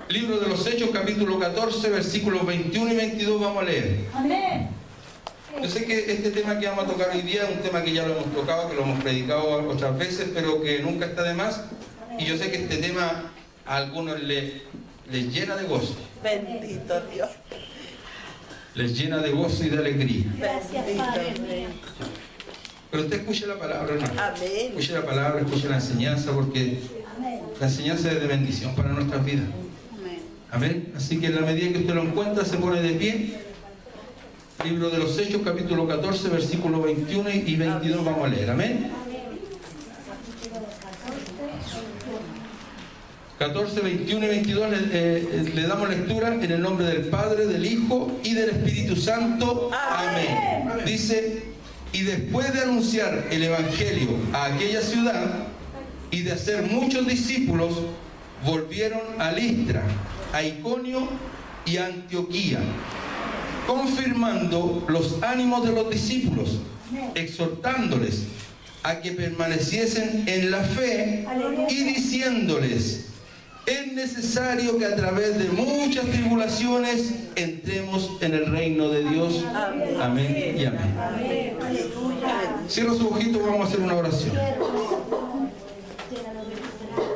Libro de los Hechos, capítulo 14, versículos 21 y 22 vamos a leer. Amén. Yo sé que este tema que vamos a tocar hoy día es un tema que ya lo hemos tocado, que lo hemos predicado otras veces, pero que nunca está de más. Y yo sé que este tema a algunos les llena de gozo. Bendito Dios. Les llena de gozo y de alegría. Gracias, Padre. Pero usted escuche la palabra, hermano. Amén. Escuche la palabra, escuche la enseñanza, porque la enseñanza es de bendición para nuestras vidas. Amén. Amén. Así que en la medida que usted lo encuentra, se pone de pie. Libro de los Hechos, capítulo 14, versículos 21 y 22 vamos a leer. Amén. 14, 21 y 22 le damos lectura en el nombre del Padre, del Hijo y del Espíritu Santo. Amén. Dice: y después de anunciar el Evangelio a aquella ciudad y de hacer muchos discípulos, volvieron a Listra, a Iconio y a Antioquía, confirmando los ánimos de los discípulos, exhortándoles a que permaneciesen en la fe y diciéndoles: es necesario que a través de muchas tribulaciones entremos en el reino de Dios. Amén y amén. Cierra sus ojitos, vamos a hacer una oración.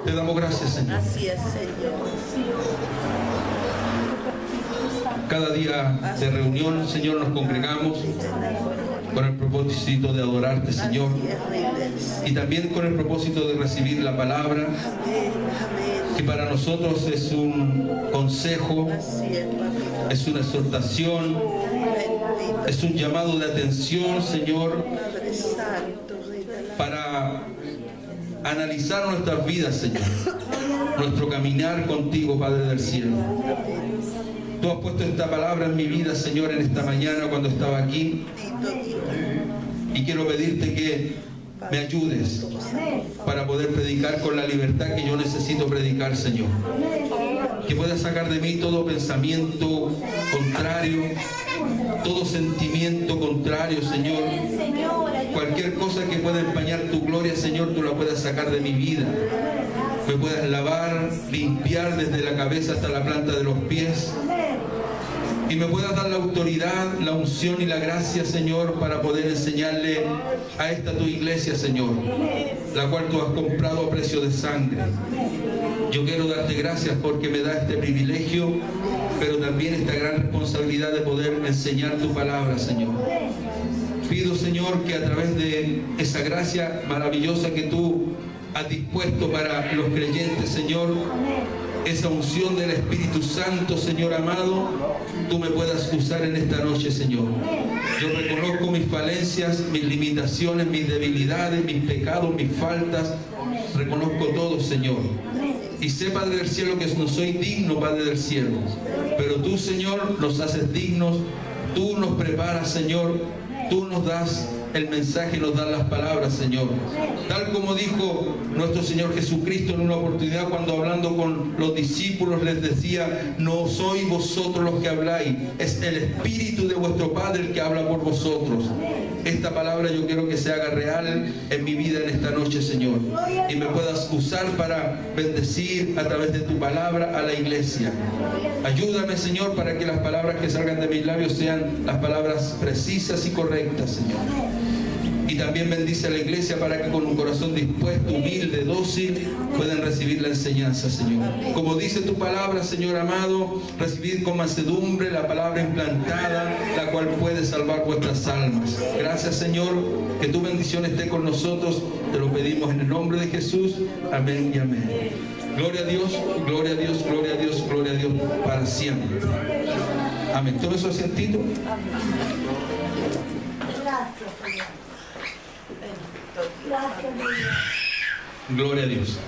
Te damos gracias, Señor. Así es, Señor. Cada día de reunión, Señor, nos congregamos con el propósito de adorarte, Señor, y también con el propósito de recibir la palabra, que para nosotros es un consejo, es una exhortación, es un llamado de atención, Señor, para analizar nuestras vidas, Señor, nuestro caminar contigo, Padre del cielo. Tú has puesto esta palabra en mi vida, Señor, en esta mañana cuando estaba aquí, y quiero pedirte que me ayudes para poder predicar con la libertad que yo necesito predicar, Señor. Que puedas sacar de mí todo pensamiento contrario, todo sentimiento contrario, Señor. Cualquier cosa que pueda empañar tu gloria, Señor, tú la puedas sacar de mi vida. Me puedas lavar, limpiar desde la cabeza hasta la planta de los pies. Y me puedas dar la autoridad, la unción y la gracia, Señor, para poder enseñarle a esta tu iglesia, Señor, la cual tú has comprado a precio de sangre. Yo quiero darte gracias porque me da este privilegio, pero también esta gran responsabilidad de poder enseñar tu palabra, Señor. Pido, Señor, que a través de esa gracia maravillosa que tú has dispuesto para los creyentes, Señor, esa unción del Espíritu Santo, Señor amado, tú me puedas usar en esta noche, Señor. Yo reconozco mis falencias, mis limitaciones, mis debilidades, mis pecados, mis faltas. Reconozco todo, Señor. Y sé, Padre del cielo, que no soy digno, Padre del cielo. Pero tú, Señor, nos haces dignos. Tú nos preparas, Señor. Tú nos das el mensaje, nos das las palabras, Señor. Tal como dijo nuestro Señor Jesucristo en una oportunidad cuando hablando con los discípulos les decía: no sois vosotros los que habláis, es el Espíritu de vuestro Padre el que habla por vosotros. Esta palabra yo quiero que se haga real en mi vida en esta noche, Señor, y me puedas usar para bendecir a través de tu palabra a la iglesia. Ayúdame, Señor, para que las palabras que salgan de mis labios sean las palabras precisas y correctas, Señor. Y también bendice a la iglesia para que con un corazón dispuesto, humilde, dócil, puedan recibir la enseñanza, Señor. Como dice tu palabra, Señor amado, recibid con mansedumbre la palabra implantada, la cual puede salvar vuestras almas. Gracias, Señor, que tu bendición esté con nosotros. Te lo pedimos en el nombre de Jesús. Amén y amén. Gloria a Dios, gloria a Dios, gloria a Dios, gloria a Dios para siempre. Amén. ¿Todo eso asientito? Gracias, Señor. Gracias, Dios. Gloria a Dios.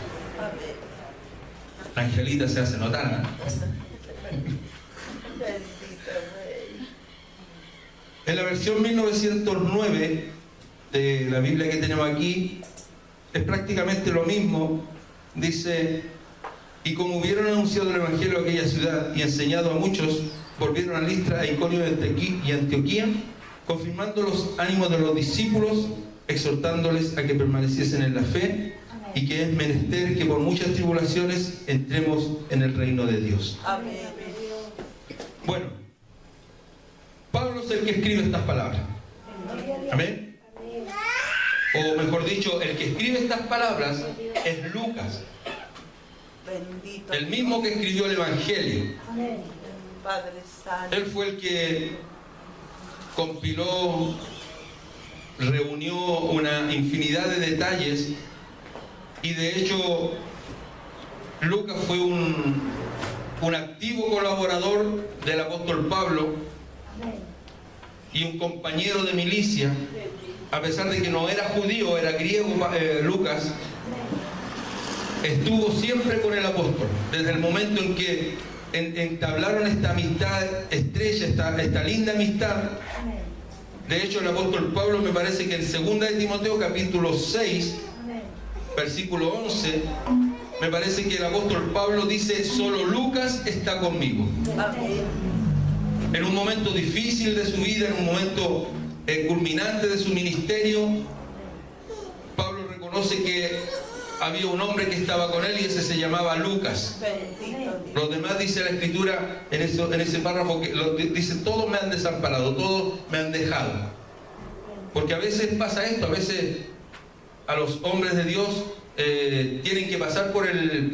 La angelita se hace notar, En la versión 1909 de la Biblia que tenemos aquí, es prácticamente lo mismo. Dice: y como hubieron anunciado el Evangelio a aquella ciudad y enseñado a muchos, volvieron a Listra, a Iconio y Antioquía, confirmando los ánimos de los discípulos, exhortándoles a que permaneciesen en la fe y que es menester que por muchas tribulaciones entremos en el reino de Dios. Amén. Bueno, Pablo es el que escribe estas palabras. Amén. O mejor dicho, el que escribe estas palabras es Lucas, Bendito el mismo que escribió el Evangelio. Padre Santo. Él fue el que compiló, reunió una infinidad de detalles, y de hecho Lucas fue un activo colaborador del apóstol Pablo y un compañero de milicia. A pesar de que no era judío, era griego, Lucas estuvo siempre con el apóstol desde el momento en que entablaron esta amistad estrecha, esta linda amistad. De hecho, el apóstol Pablo, me parece que en 2 de Timoteo capítulo 6 versículo 11, me parece que el apóstol Pablo dice: solo Lucas está conmigo. Amén. En un momento difícil de su vida, en un momento culminante de su ministerio, Pablo reconoce que había un hombre que estaba con él y ese se llamaba Lucas. Bendito Dios. Los demás, dice la escritura en ese párrafo, que dice: todos me han desamparado, todos me han dejado. Porque a veces pasa esto, a veces a los hombres de Dios tienen que pasar por el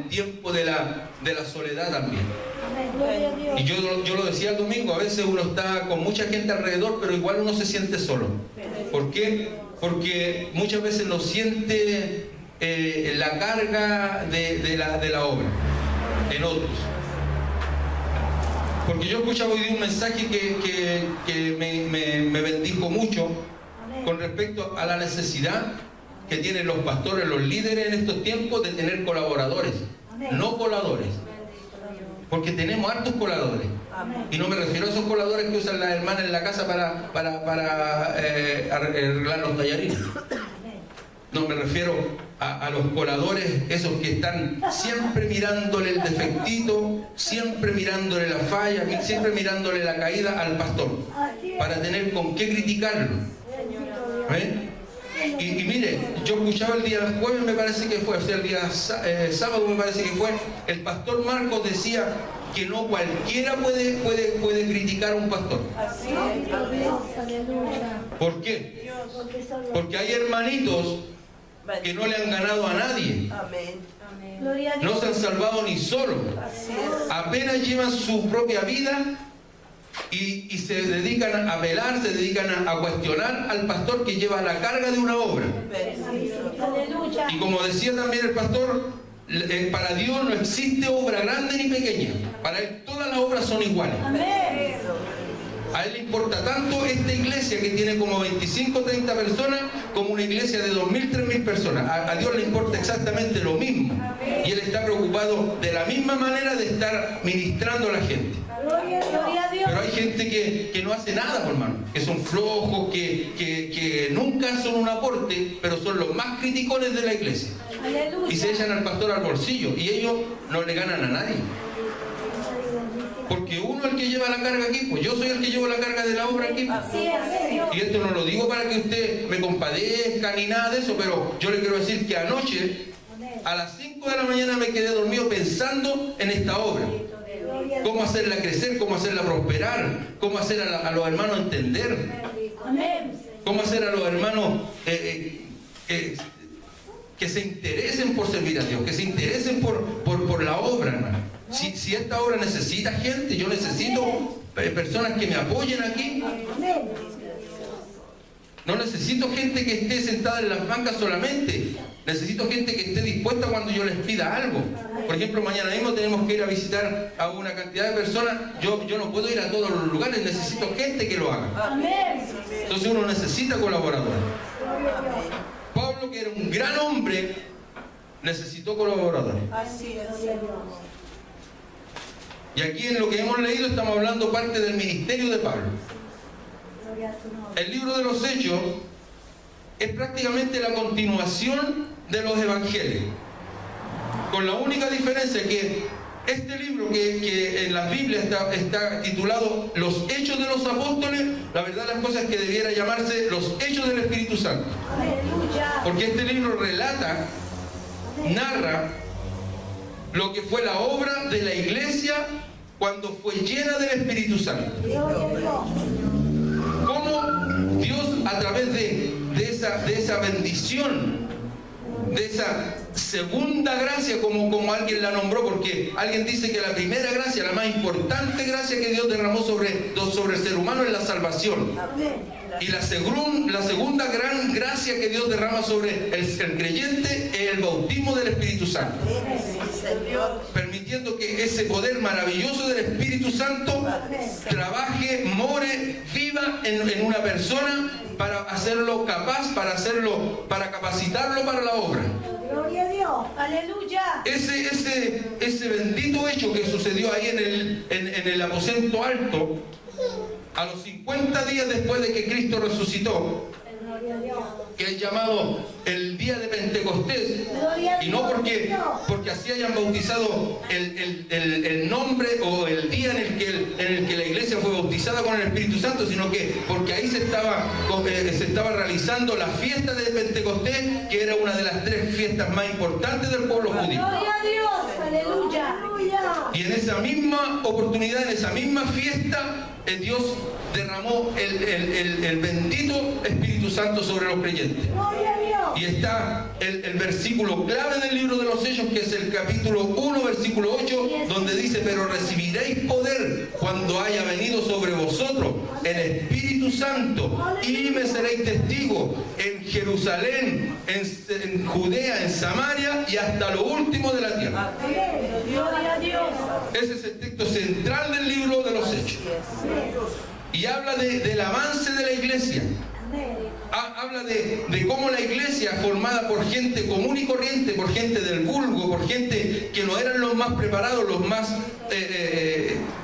tiempo de la soledad también. Y yo lo decía el domingo, a veces uno está con mucha gente alrededor, pero igual uno se siente solo. ¿Por qué? Porque muchas veces no siente la carga de la obra en otros. Porque yo escuchaba hoy día un mensaje que me bendijo mucho con respecto a la necesidad que tienen los pastores, los líderes en estos tiempos, de tener colaboradores, no coladores. Porque tenemos hartos coladores. Y no me refiero a esos coladores que usan las hermanas en la casa para arreglar los tallarines. No, me refiero a los coladores, esos que están siempre mirándole el defectito, siempre mirándole la falla, siempre mirándole la caída al pastor, para tener con qué criticarlo. ¿Ven? Y mire, yo escuchaba el día jueves, me parece que fue, o sea, el día sábado me parece que fue, el pastor Marcos decía que no cualquiera puede criticar a un pastor. Así es. ¿Por qué? Porque hay hermanitos que no le han ganado a nadie, Amén. no se han salvado ni solo, Así es. apenas llevan su propia vida y se dedican a velar, se dedican a cuestionar al pastor que lleva la carga de una obra. Bendito. Y como decía también el pastor, para Dios no existe obra grande ni pequeña, para Él todas las obras son iguales. A Él le importa tanto esta iglesia que tiene como 25 o 30 personas como una iglesia de 2.000, 3.000 personas. A Dios le importa exactamente lo mismo. Y Él está preocupado de la misma manera de estar ministrando a la gente. Pero hay gente que no hace nada, hermano, que son flojos, que nunca son un aporte, pero son los más criticones de la iglesia. Y se echan al pastor al bolsillo y ellos no le ganan a nadie. Porque uno es el que lleva la carga aquí, pues yo soy el que llevo la carga de la obra aquí. Y esto no lo digo para que usted me compadezca ni nada de eso, pero yo le quiero decir que anoche a las 5 de la mañana me quedé dormido pensando en esta obra. Cómo hacerla crecer, cómo hacerla prosperar, cómo hacer a los hermanos entender, cómo hacer a los hermanos que se interesen por servir a Dios, que se interesen por la obra, hermano. Si esta obra necesita gente, yo necesito personas que me apoyen aquí. No necesito gente que esté sentada en las bancas solamente. Necesito gente que esté dispuesta cuando yo les pida algo. Por ejemplo, mañana mismo tenemos que ir a visitar a una cantidad de personas. Yo no puedo ir a todos los lugares, necesito gente que lo haga. Entonces uno necesita colaboradores. Pablo, que era un gran hombre, necesitó colaboradores. Así es. Y aquí en lo que hemos leído estamos hablando parte del ministerio de Pablo. El libro de los Hechos es prácticamente la continuación de los evangelios, con la única diferencia que este libro que en la Biblia está titulado Los Hechos de los Apóstoles, la verdad las cosas es que debiera llamarse Los Hechos del Espíritu Santo. Aleluya. Porque este libro relata, narra lo que fue la obra de la iglesia cuando fue llena del Espíritu Santo. Cómo Dios, a través de esa bendición, de esa segunda gracia, como alguien la nombró, porque alguien dice que la primera gracia, la más importante gracia que Dios derramó sobre el ser humano es la salvación. Y la segunda gran gracia que Dios derrama sobre el creyente es el bautismo del Espíritu Santo. Permitiendo que ese poder maravilloso del Espíritu Santo trabaje, more, viva en una persona para hacerlo capaz, para capacitarlo para la obra. Gloria a Dios. Aleluya. Ese bendito hecho que sucedió ahí en el aposento alto, a los 50 días después de que Cristo resucitó, que es llamado el día de Pentecostés, y no porque así hayan bautizado el nombre o el día en el que la iglesia fue bautizada con el Espíritu Santo, sino que porque ahí se estaba realizando la fiesta de Pentecostés, que era una de las 3 fiestas más importantes del pueblo judío. Gloria a Dios. Aleluya. Y en esa misma oportunidad, en esa misma fiesta, Dios derramó el bendito Espíritu Santo sobre los creyentes. Y está el versículo clave del libro de los Hechos, que es el capítulo 1, versículo 8, donde dice: pero recibiréis poder cuando haya venido sobre vosotros el Espíritu Santo, y me seréis testigos en Jerusalén, en Judea, en Samaria y hasta lo último de la tierra. Gloria a Dios. Ese es el texto central del libro de los Hechos. Y habla del avance de la iglesia. Habla de cómo la iglesia, formada por gente común y corriente, por gente del vulgo, por gente que no eran los más preparados, los más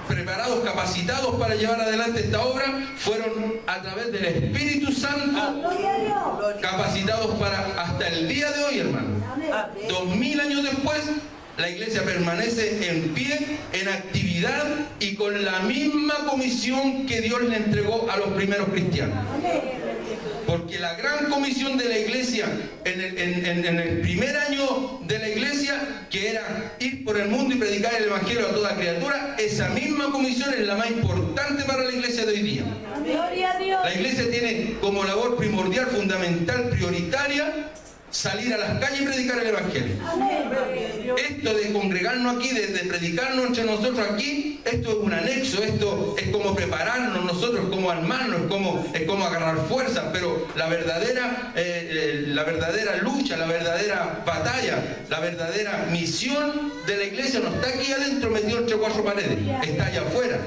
preparados, capacitados para llevar adelante esta obra, fueron a través del Espíritu Santo capacitados para hasta el día de hoy, hermano. 2000 años después, la iglesia permanece en pie, en actividad y con la misma comisión que Dios le entregó a los primeros cristianos. Porque la gran comisión de la iglesia en el primer año de la iglesia, que era ir por el mundo y predicar el evangelio a toda criatura, esa misma comisión es la más importante para la iglesia de hoy día. Gloria a Dios. La iglesia tiene como labor primordial, fundamental, prioritaria, salir a las calles y predicar el evangelio. Esto de congregarnos aquí, de predicarnos entre nosotros aquí, esto es un anexo, esto es como prepararnos nosotros, como armarnos, es como agarrar fuerzas, pero la verdadera lucha, la verdadera batalla, la verdadera misión de la iglesia no está aquí adentro metido entre 4 paredes, está allá afuera.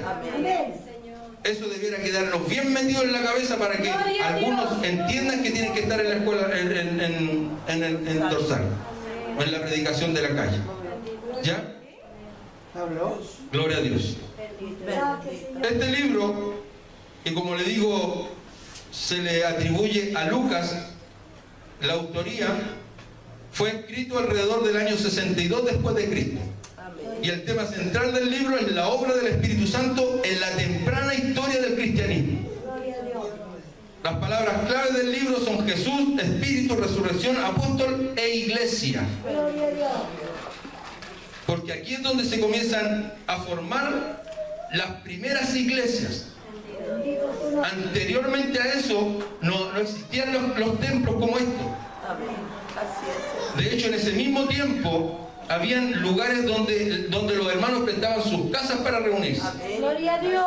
Eso debiera quedarnos bien metido en la cabeza para que algunos entiendan que tienen que estar en la escuela, en el dorsal, o en la predicación de la calle. ¿Ya? Gloria a Dios. Este libro, que como le digo, se le atribuye a Lucas, la autoría, fue escrito alrededor del año 62 después de Cristo. Y el tema central del libro es la obra del Espíritu Santo en la temprana historia del cristianismo. Las palabras claves del libro son Jesús, Espíritu, Resurrección, Apóstol e Iglesia. Porque aquí es donde se comienzan a formar las primeras iglesias. Anteriormente a eso no existían los templos como estos. De hecho, en ese mismo tiempo habían lugares donde los hermanos prestaban sus casas para reunirse. Gloria a Dios.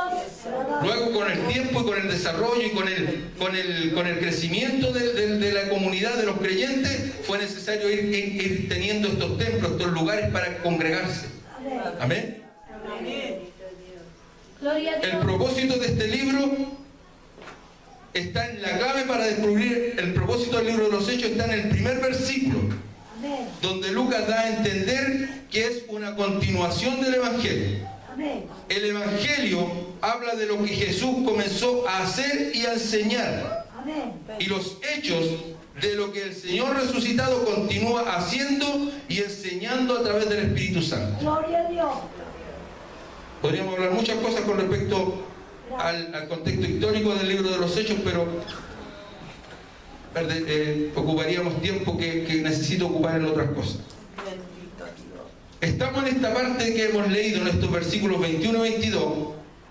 Luego, con el tiempo y con el desarrollo y con el crecimiento de la comunidad de los creyentes, fue necesario ir teniendo estos templos, estos lugares para congregarse. Amén. Gloria a Dios. El propósito de este libro está en la clave para descubrir el propósito del libro de los Hechos, está en el primer versículo, donde Lucas da a entender que es una continuación del Evangelio. El Evangelio habla de lo que Jesús comenzó a hacer y a enseñar. Y los hechos de lo que el Señor resucitado continúa haciendo y enseñando a través del Espíritu Santo. Gloria a Dios. Podríamos hablar muchas cosas con respecto al contexto histórico del libro de los Hechos, pero ocuparíamos tiempo que necesito ocupar en otras cosas. Bendito Dios. Estamos en esta parte que hemos leído en estos versículos 21 y 22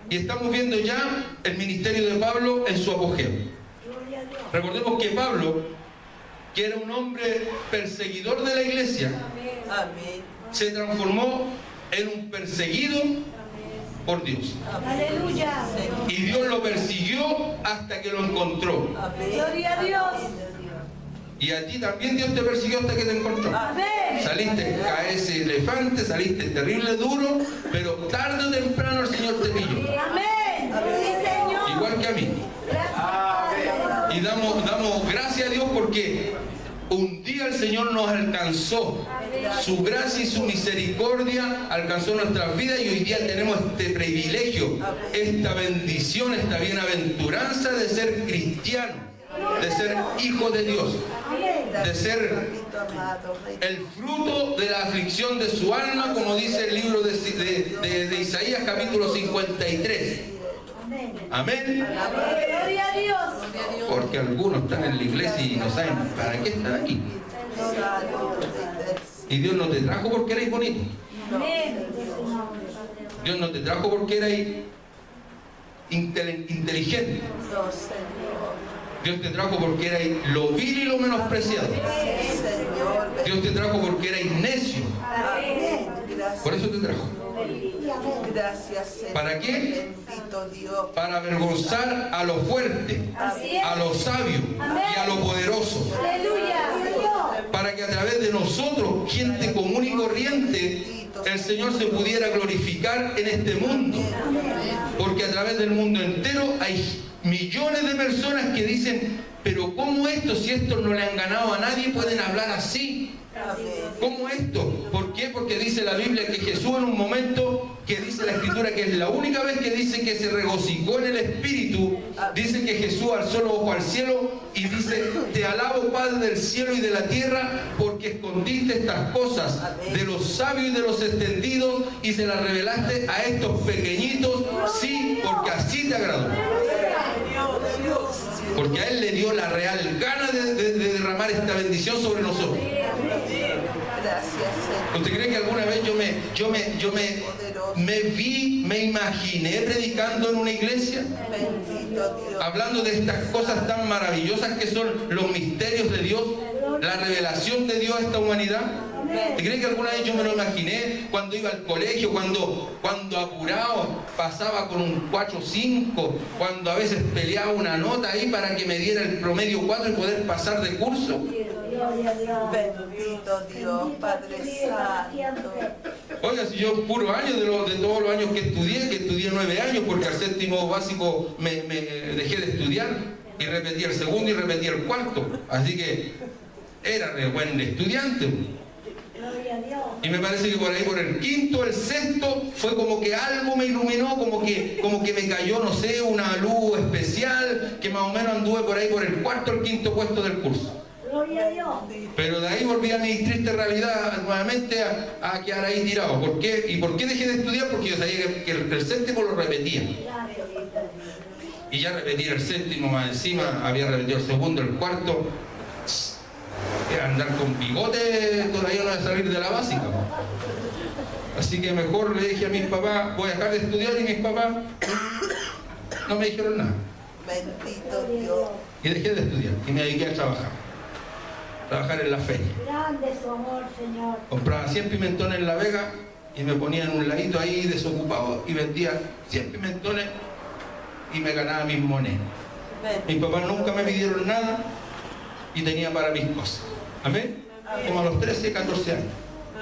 y estamos viendo ya el ministerio de Pablo en su apogeo. Gloria a Dios. Recordemos que Pablo, que era un hombre perseguidor de la iglesia, Amén. se transformó en un perseguido por Dios. Aleluya. Y Dios lo persiguió hasta que lo encontró. Amén. Gloria a Dios. Y a ti también Dios te persiguió hasta que te encontró. Amén. Saliste a ese elefante, saliste terrible duro, pero tarde o temprano el Señor te pilló. Amén. Sí, Señor. Igual que a mí. Gracias, Padre. Y damos gracias a Dios porque un día el Señor nos alcanzó. Su gracia y su misericordia alcanzó nuestras vidas y hoy día tenemos este privilegio, esta bendición, esta bienaventuranza de ser cristianos, de ser hijos de Dios, de ser Bendito amado Rey. el fruto de la aflicción de su alma, como dice el libro de Isaías capítulo 53. Amén. Amén. Gloria a Dios. Porque algunos están en la iglesia y no saben para qué están aquí. Y Dios no te trajo porque eres bonito. Amén. Dios no te trajo porque eres inteligente. No, Señor. Dios te trajo porque eres lo vil y lo menospreciado. Sí, Señor. Dios te trajo porque eres necio. Amén. Gracias. Por eso te trajo. Gracias, Señor. ¿Para qué? Bendito Dios. Para avergonzar a lo fuerte, Así es. a lo sabio y a lo poderoso. Aleluya. Para que a través de nosotros, gente común y corriente, el Señor se pudiera glorificar en este mundo. Porque a través del mundo entero hay millones de personas que dicen, pero ¿cómo esto? Si estos no le han ganado a nadie, pueden hablar así. Amén. ¿Cómo esto? ¿Por qué? Porque dice la Biblia que Jesús en un momento, que dice la Escritura que es la única vez que dice que se regocijó en el Espíritu, dice que Jesús alzó los ojos al cielo y dice, te alabo Padre del cielo y de la tierra, porque escondiste estas cosas de los sabios y de los extendidos y se las revelaste a estos pequeñitos, sí, porque así te agradó. Porque a Él le dio la real gana de derramar esta bendición sobre nosotros. Gracias, Señor. ¿Usted cree que alguna vez me imaginé predicando en una iglesia? Bendito Dios. Hablando de estas cosas tan maravillosas que son los misterios de Dios, la revelación de Dios a esta humanidad. ¿Usted cree que alguna vez yo me lo imaginé cuando iba al colegio, cuando apurado pasaba con un 4-5, cuando a veces peleaba una nota ahí para que me diera el promedio 4 y poder pasar de curso? Gloria a Dios. Bendito Dios, Padre Santo. Oiga, si yo puro año de todos los años que estudié 9 años, porque al séptimo básico me dejé de estudiar y repetí el segundo y repetí el cuarto. Así que era re buen estudiante. Gloria a Dios. Y me parece que por ahí, por el quinto, el sexto, fue como que algo me iluminó, como que me cayó, no sé, una luz especial, que más o menos anduve por ahí por el cuarto, el quinto puesto del curso. Gloria a Dios. Pero de ahí volví a mi triste realidad nuevamente a quedar ahí tirado. ¿Por qué? ¿Y por qué dejé de estudiar? Porque yo sabía que el séptimo lo repetía. Y ya repetí el séptimo más encima, había repetido el segundo, el cuarto. Era andar con bigote, todavía no voy a salir de la básica. Así que mejor le dije a mis papás, voy a dejar de estudiar, y mis papás no me dijeron nada. Bendito Dios. Y dejé de estudiar y me dediqué a trabajar en la feria. Grande su amor, Señor. Compraba 100 pimentones en La Vega y me ponía en un ladito ahí desocupado y vendía 100 pimentones y me ganaba mis monedas. Mis papás nunca me pidieron nada y tenía para mis cosas. Amén. Como a los 13, 14 años.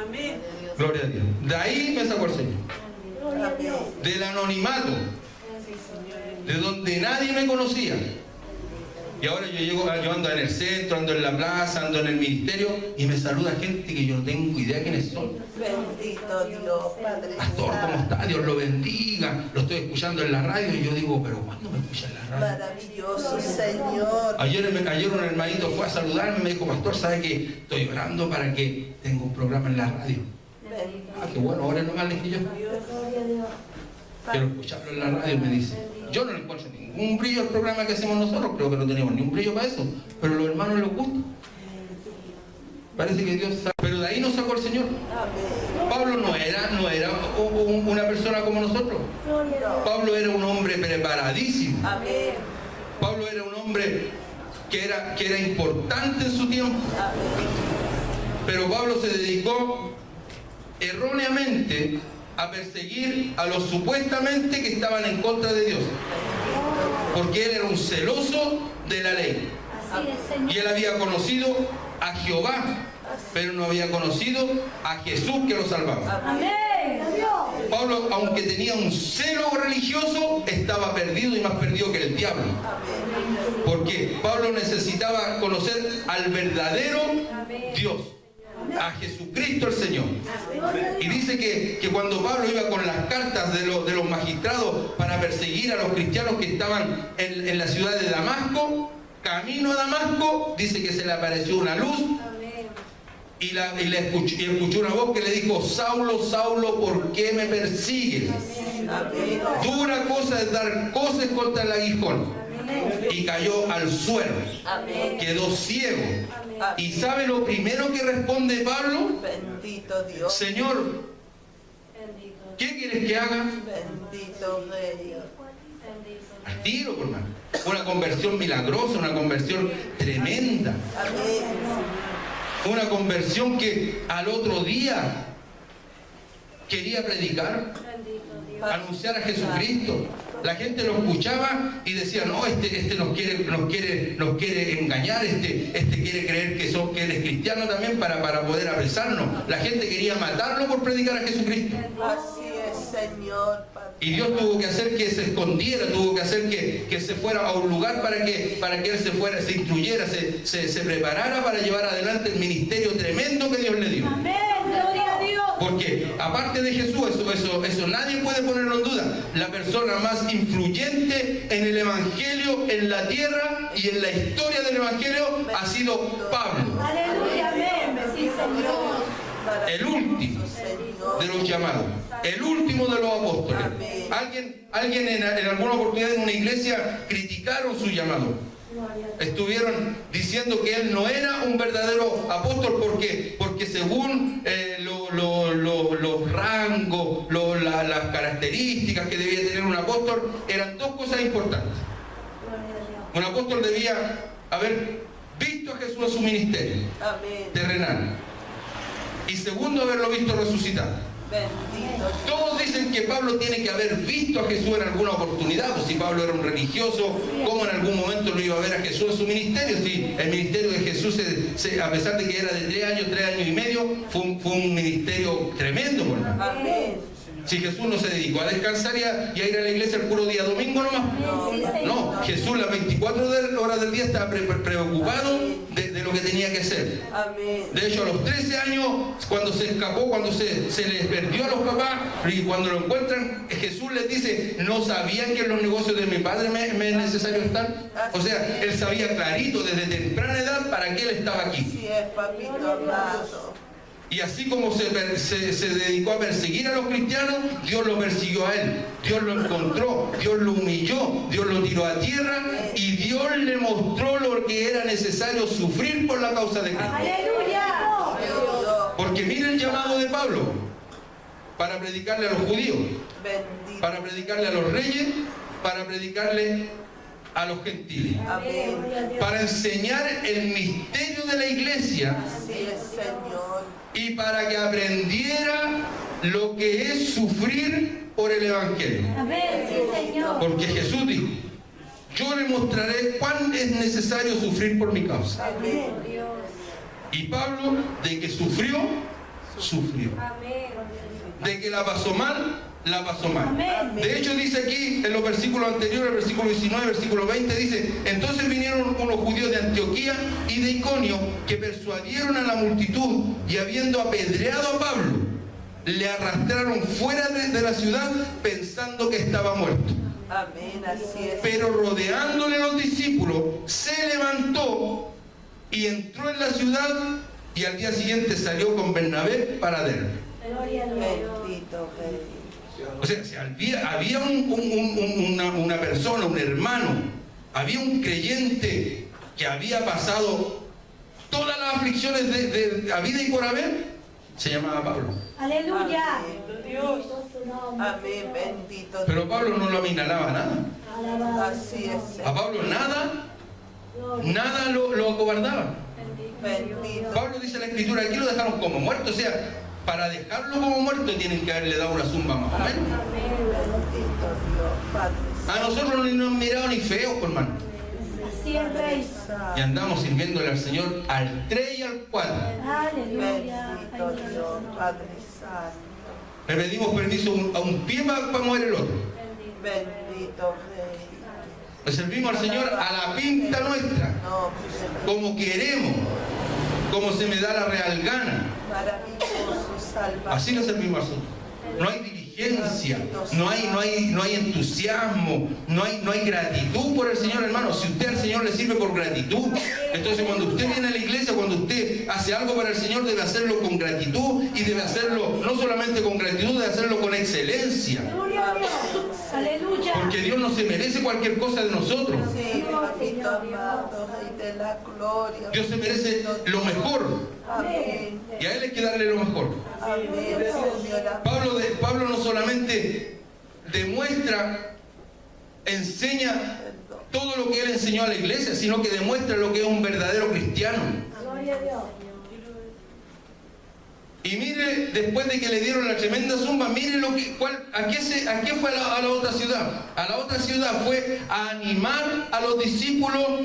Amén. Gloria a Dios. De ahí me sacó el Señor. Gloria a Dios. Del anonimato, de donde nadie me conocía. Y ahora yo ando en el centro, ando en la plaza, ando en el ministerio y me saluda gente que yo no tengo idea quiénes son. Bendito Dios, Padre Pastor, ¿cómo Santo. está? Dios lo bendiga. Lo estoy escuchando en la radio y yo digo, pero ¿cuándo me escucha en la radio? Maravilloso Señor. Ayer un hermanito fue a saludarme y me dijo, pastor, ¿sabe que estoy orando para que tenga un programa en la radio? Bendito Ah, qué bueno, ahora nomás le dije yo. Gloria a Dios. Quiero escucharlo en la radio, me dice. Yo no le encuentro ningún brillo al programa que hacemos nosotros, creo que no tenemos ni un brillo para eso, pero a los hermanos les gusta. Parece que Dios sabe. Pero de ahí nos sacó el Señor. Pablo no era una persona como nosotros. Pablo era un hombre preparadísimo. Pablo era un hombre que era importante en su tiempo. Pero Pablo se dedicó erróneamente a perseguir a los supuestamente que estaban en contra de Dios. Porque él era un celoso de la ley. Así es, Señor. Y él había conocido a Jehová, pero no había conocido a Jesús que lo salvaba. Amén. Pablo, aunque tenía un celo religioso, estaba perdido y más perdido que el diablo. Porque Pablo necesitaba conocer al verdadero Dios, a Jesucristo el Señor. Y dice que cuando Pablo iba con las cartas de los magistrados para perseguir a los cristianos que estaban en la ciudad de Damasco, camino a Damasco, dice que se le apareció una luz y escuchó una voz que le dijo: Saulo, Saulo, ¿por qué me persigues? Dura cosa es dar coces contra el aguijón. Y cayó al suelo, quedó ciego. ¿Y sabe lo primero que responde Pablo? Bendito Dios. Señor, ¿qué quieres que haga? Bendito Rey. Al tiro, por mano. Una conversión milagrosa, una conversión tremenda. Una conversión que al otro día quería predicar, anunciar a Jesucristo. La gente lo escuchaba y decía: no, este nos quiere engañar, este quiere creer que él es cristiano también para poder apresarnos. La gente quería matarlo por predicar a Jesucristo. Así es, Señor. Y Dios tuvo que hacer que se escondiera, tuvo que hacer que se fuera a un lugar para que él se instruyera, se preparara para llevar adelante el ministerio tremendo que Dios le dio. Amén. Gloria a Dios. Porque aparte de Jesús, eso nadie puede ponerlo en duda. La persona más influyente en el Evangelio, en la tierra y en la historia del Evangelio ha sido Pablo. Aleluya. Amén. Sí, Señor. El último de los llamados, el último de los apóstoles. Alguien en alguna oportunidad en una iglesia criticaron su llamado. Estuvieron diciendo que él no era un verdadero apóstol porque según los rangos, las características que debía tener un apóstol, eran dos cosas importantes. Un apóstol debía haber visto a Jesús en su ministerio terrenal, y segundo, haberlo visto resucitado. Todos dicen que Pablo tiene que haber visto a Jesús en alguna oportunidad. Pues si Pablo era un religioso, ¿cómo en algún momento no iba a ver a Jesús en su ministerio? Si el ministerio de Jesús, a pesar de que era de 3 años y medio, fue un ministerio tremendo, por más. Si Jesús no se dedicó a descansar y a ir a la iglesia el puro día domingo nomás. No, Jesús las 24 horas del día estaba preocupado de lo que tenía que hacer. De hecho, a los 13 años, cuando se escapó, cuando se les perdió a los papás, y cuando lo encuentran, Jesús les dice: ¿no sabían que en los negocios de mi padre me es necesario estar? O sea, él sabía clarito desde temprana edad para qué él estaba aquí. Sí, es papito amado. Y así como se dedicó a perseguir a los cristianos, Dios lo persiguió a él. Dios lo encontró, Dios lo humilló, Dios lo tiró a tierra y Dios le mostró lo que era necesario sufrir por la causa de Cristo. Aleluya. Porque mira el llamado de Pablo: para predicarle a los judíos, para predicarle a los reyes, para predicarle a los gentiles, para enseñar el misterio de la iglesia. Así es, Señor. Y para que aprendiera lo que es sufrir por el Evangelio. Amén. Sí, Señor. Porque Jesús dijo: yo le mostraré cuán es necesario sufrir por mi causa. Y Pablo, de que sufrió. De que la pasó mal. De hecho, dice aquí en los versículos anteriores, el versículo 19, versículo 20, dice: entonces vinieron unos judíos de Antioquía y de Iconio, que persuadieron a la multitud, y habiendo apedreado a Pablo, le arrastraron fuera de la ciudad, pensando que estaba muerto. Así es. Pero rodeándole los discípulos, se levantó y entró en la ciudad, y al día siguiente salió con Bernabé para Derbe. Gloria a Dios. Bendito Rey. O sea, si había una persona, un hermano, había un creyente que había pasado todas las aflicciones de a vida y por haber, se llamaba Pablo. Aleluya. Dios. Bendito su nombre. Amén, bendito Dios. Pero Pablo no lo aminalaba nada. Alabado Así sea. es, A Pablo nada Gloria. lo acobardaba. bendito. Pablo dice en la escritura, aquí lo dejaron como muerto. O sea, para dejarlo como muerto tienen que haberle dado una zumba más o menos. Bendito Dios, Padre A nosotros ni nos han mirado ni feos, pues, hermano. Así es, Rey. Y andamos sirviéndole al Señor al 3 y al 4. Aleluya. Bendito Dios, Padre Santo. Le pedimos permiso a un pie para mover el otro. Bendito Rey. Le servimos al Señor a la pinta nuestra, No, como queremos, como se me da la real gana. maravilloso Salvador. Así le servimos al Señor. No hay diligencia, no hay entusiasmo, no hay gratitud por el Señor, hermano. Si usted al Señor le sirve por gratitud, entonces cuando usted viene a la iglesia, cuando usted hace algo para el Señor, debe hacerlo con gratitud y debe hacerlo no solamente con gratitud, debe hacerlo con excelencia. Gloria a Dios. Aleluya. Porque Dios no se merece cualquier cosa de nosotros. Sí, papito amado, Rey de la gloria. Dios se merece lo mejor Amén. y a Él hay que darle lo mejor. Amén, Señora. Pablo no solamente demuestra, enseña todo lo que él enseñó a la iglesia, sino que demuestra lo que es un verdadero cristiano. Gloria a Dios. Y mire, después de que le dieron la tremenda zumba, mire ¿a qué fue a la otra ciudad? A la otra ciudad fue a animar a los discípulos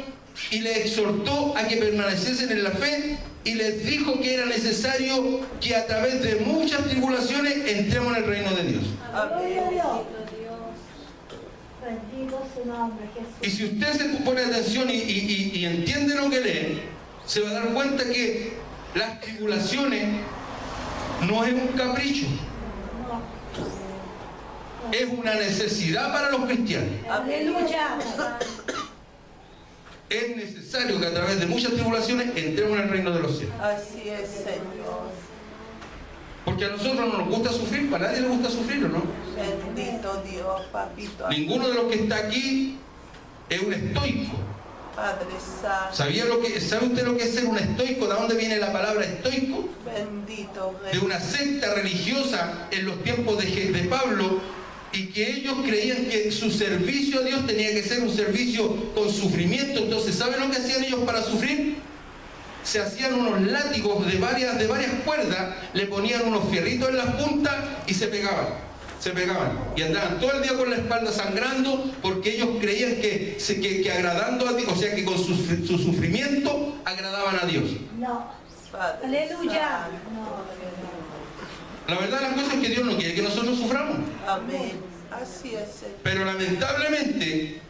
y les exhortó a que permaneciesen en la fe y les dijo que era necesario que a través de muchas tribulaciones entremos en el reino de Dios. Gloria a Dios. Bendito su nombre, Jesús. Y si usted se pone atención y entiende lo que lee, se va a dar cuenta que las tribulaciones no es un capricho, es una necesidad para los cristianos. Aleluya. Es necesario que a través de muchas tribulaciones entremos en el reino de los cielos. Así es, Señor. Porque a nosotros no nos gusta sufrir, para nadie le gusta sufrir, ¿o no? Bendito Dios, papito. Ninguno de los que está aquí es un estoico. Padre Santo. ¿Sabe usted lo que es ser un estoico? ¿De dónde viene la palabra estoico? Bendito De Rey. una secta religiosa en los tiempos de Pablo, y que ellos creían que su servicio a Dios tenía que ser un servicio con sufrimiento. Entonces, ¿saben lo que hacían ellos para sufrir? Se hacían unos látigos de varias cuerdas, le ponían unos fierritos en las puntas y se pegaban. Y andaban todo el día con la espalda sangrando, porque ellos creían que agradando a Dios, o sea que con su sufrimiento agradaban a Dios. No. Padre Aleluya. Santo. La verdad de las cosas es que Dios no quiere que nosotros suframos. Amén. Así es, Señor. Pero lamentablemente,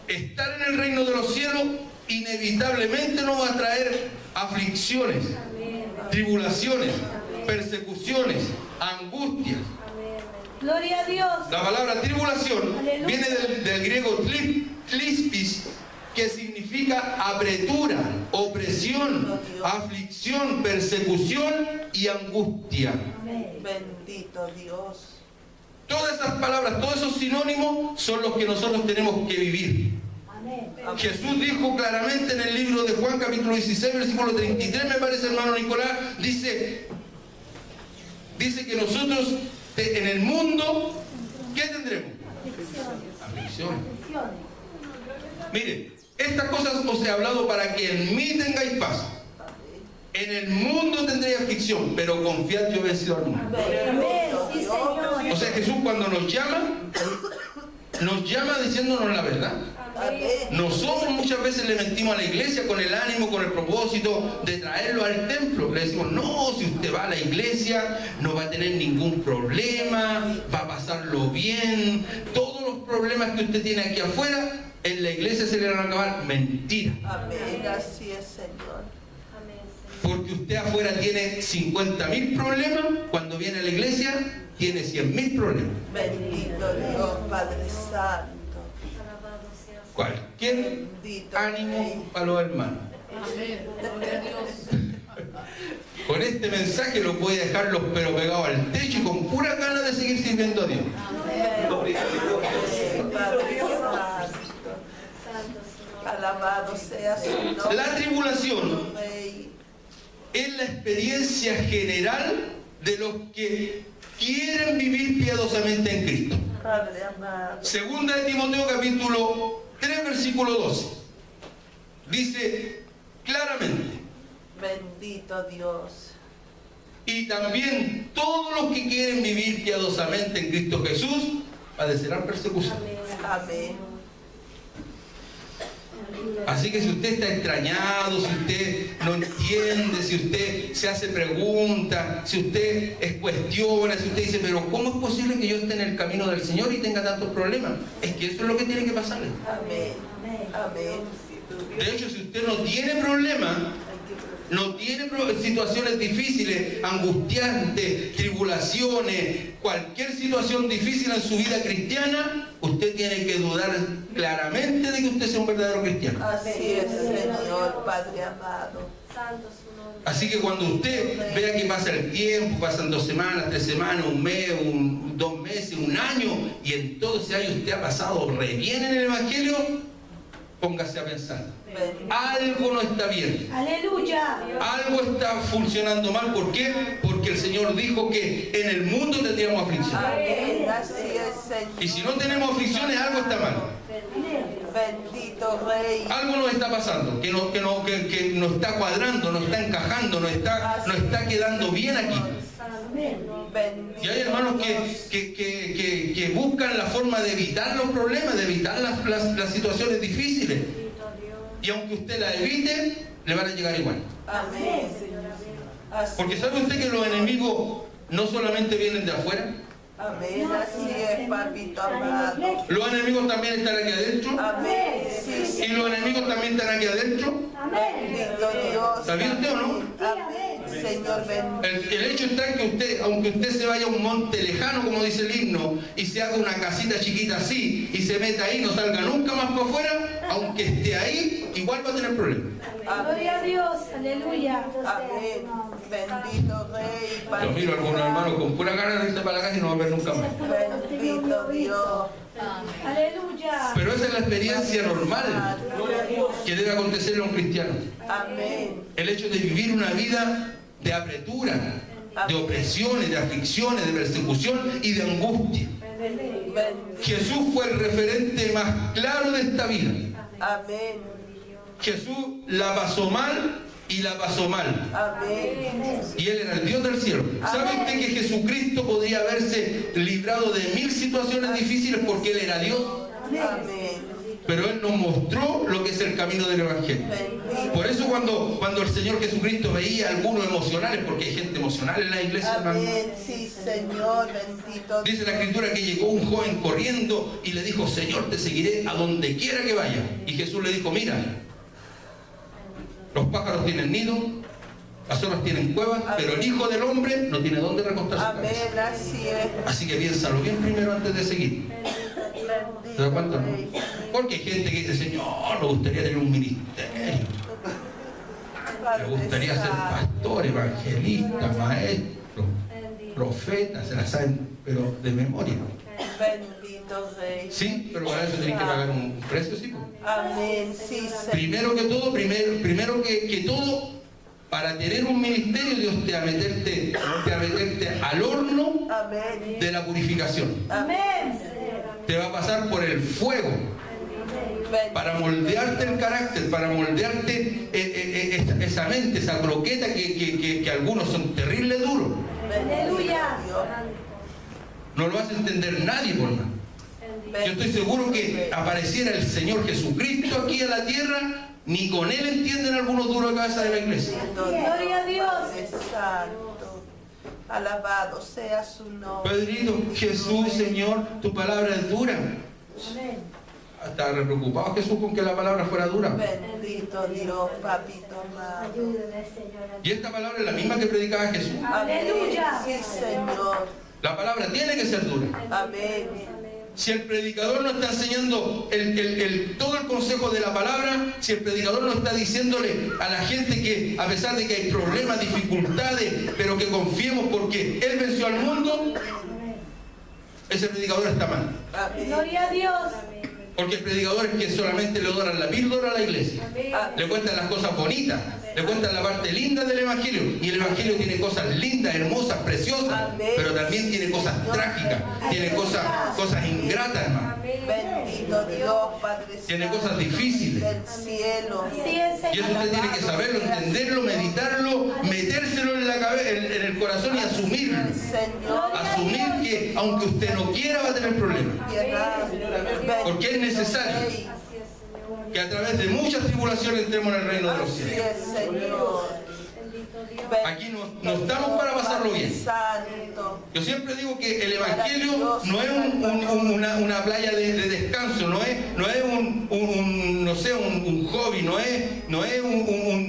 estar en el reino de los cielos inevitablemente nos va a traer aflicciones, tribulaciones, persecuciones, angustias. Gloria a Dios. La palabra tribulación Aleluya. viene del griego tlispis, que significa apretura, opresión, aflicción, persecución y angustia. Amén. Bendito Dios. Todas esas palabras, todos esos sinónimos son los que nosotros tenemos que vivir. Amén. Jesús dijo claramente en el libro de Juan capítulo 16, versículo 33, me parece, hermano Nicolás, dice que nosotros en el mundo, ¿qué tendremos? Aflicciones. Aflicciones. Mire, estas cosas os he hablado para que en mí tengáis paz. En el mundo tendréis aflicción, pero confiad, yo he vencido al mundo. Amén. Sí, Señor. O sea, Jesús cuando nos llama diciéndonos la verdad. Amén. Nosotros muchas veces le mentimos a la iglesia con el ánimo, con el propósito de traerlo al templo. Le decimos, no, si usted va a la iglesia no va a tener ningún problema, va a pasarlo bien. Todos los problemas que usted tiene aquí afuera, en la iglesia se le van a acabar. Mentira. Amén. Así es, Señor. Porque usted afuera tiene 50.000 problemas, cuando viene a la iglesia tiene 100.000 problemas. Bendito Dios, Padre Santo. Cualquier Bendito ánimo Rey. a los hermanos. Con este mensaje lo puede dejarlos pero pegados al techo y con pura ganas de seguir Gloria a Dios, Padre Santo. Alabado sea su nombre. La tribulación Rey. es la experiencia general de los que quieren vivir piadosamente en Cristo. Padre amado. Segunda de Timoteo capítulo 3 versículo 12. Dice claramente: Bendito Dios. y también todos los que quieren vivir piadosamente en Cristo Jesús padecerán persecución. Amén. Así que si usted está extrañado, si usted no entiende, si usted se hace preguntas, si usted cuestiona, si usted dice, pero ¿cómo es posible que yo esté en el camino del Señor y tenga tantos problemas? Es que eso es lo que tiene que pasarle. Amén. Amén. De hecho, si usted no tiene problemas, no tiene situaciones difíciles, angustiantes, tribulaciones, cualquier situación difícil en su vida cristiana, usted tiene que dudar claramente de que usted sea un verdadero cristiano. Así es, Señor, Padre amado. Santo su nombre. Así que cuando usted vea que pasa el tiempo, pasan 2 semanas, 3 semanas, un mes, 2 meses, un año, y en todo ese año usted ha pasado re bien en el Evangelio, póngase a pensar. Algo no está bien. Aleluya. Algo está funcionando mal. ¿Por qué? Porque el Señor dijo que en el mundo tendríamos aflicción. Amén. Así es, Señor. Y si no tenemos aflicciones, algo está mal. Bendito Rey. Algo nos está pasando, que no está cuadrando, no está encajando, no está quedando bien aquí. Bendito. Y hay hermanos que buscan la forma de evitar los problemas, de evitar las situaciones difíciles. Y aunque usted la evite, le van a llegar igual. Amén. Así. Porque ¿sabe usted que los enemigos no solamente vienen de afuera? Amén. Así es, papito amado. Los enemigos también están aquí adentro. Amén. Sí, sí. Y los enemigos también están aquí adentro. Bendito Dios. ¿Sabía usted o no? Amén. Señor, bendito. El hecho está en que usted, aunque usted se vaya a un monte lejano, como dice el himno, y se haga una casita chiquita así, y se meta ahí, no salga nunca más para afuera, aunque esté ahí, igual va a tener problemas. Gloria a Dios. Aleluya. Amén. Bendito Rey. Yo miro a algunos hermanos con pura gana de irse para la casa y no va a ver nunca más. Bendito Dios. Aleluya. Pero esa es la experiencia normal que debe acontecer en un cristiano. Amén. El hecho de vivir una vida de apretura, de opresiones, de aflicciones, de persecución y de angustia. Jesús fue el referente más claro de esta vida. Amén. Jesús la pasó mal y la pasó mal. Amén. Y Él era el Dios del cielo. ¿Sabe usted que Jesucristo podría haberse librado de 1000 situaciones difíciles porque Él era Dios? Amén. Pero Él nos mostró lo que es el camino del Evangelio. Por eso cuando el Señor Jesucristo veía a algunos emocionales, porque hay gente emocional en la iglesia, hermano, Amén. Sí, Señor. Bendito. dice la Escritura que llegó un joven corriendo y le dijo, Señor, te seguiré a donde quiera que vaya. Y Jesús le dijo, mira, los pájaros tienen nido, las zorras tienen cuevas, pero el Hijo del Hombre no tiene dónde recostar su Amén. cabeza. Así es. Así que piénsalo bien primero antes de seguir. ¿Se da cuenta, no? Porque hay gente que dice, Señor, me gustaría tener un ministerio. Me gustaría ser pastor, evangelista, maestro, profeta, se la saben, pero de memoria. Bendito Rey. Sí, pero para eso tienen que pagar un precio, sí. Pues. Amén. Sí, Señor. Primero que todo, para tener un ministerio, Dios te va a meterte al horno Amén. de la purificación. Amén. Te va a pasar por el fuego para moldearte el carácter, para moldearte esa mente, esa croqueta que algunos son terribles duros. Aleluya. No lo hace entender nadie, por más. Yo estoy seguro que apareciera el Señor Jesucristo aquí a la tierra, ni con Él entienden algunos duros de cabeza de la iglesia. Gloria a Dios. Padre Santo. Alabado sea su nombre. Pedrito, Jesús, Señor, tu palabra es dura. Estaba re preocupado Jesús con que la palabra fuera dura. Bendito Dios, papito amado. Y esta palabra es la misma que predicaba Jesús. Aleluya. Sí, Señor. La palabra tiene que ser dura. Amén. Si el predicador no está enseñando todo el consejo de la palabra, si el predicador no está diciéndole a la gente que a pesar de que hay problemas, dificultades, pero que confiemos porque Él venció al mundo, ese predicador está mal. Amén. Gloria a Dios. Porque el predicador es que solamente le doran la píldora a la iglesia. Le cuentan las cosas bonitas, le cuentan la parte linda del Evangelio. Y el Evangelio tiene cosas lindas, hermosas, preciosas, pero también tiene cosas trágicas, tiene cosas ingratas, hermano. Bendito Dios, Padre Tiene Santo cosas difíciles. del cielo. Así es, Y eso Señor. usted tiene que saberlo, entenderlo, meditarlo, metérselo en la cabeza, en el corazón y asumirlo. Señor, Asumir que aunque usted no quiera va a tener problemas. piedad. Porque es necesario que a través de muchas tribulaciones entremos en el reino de los Así cielos. es, Señor. Aquí no estamos para pasarlo bien. Santo. Yo siempre digo que el Evangelio no es una playa de descanso, no es un hobby, no es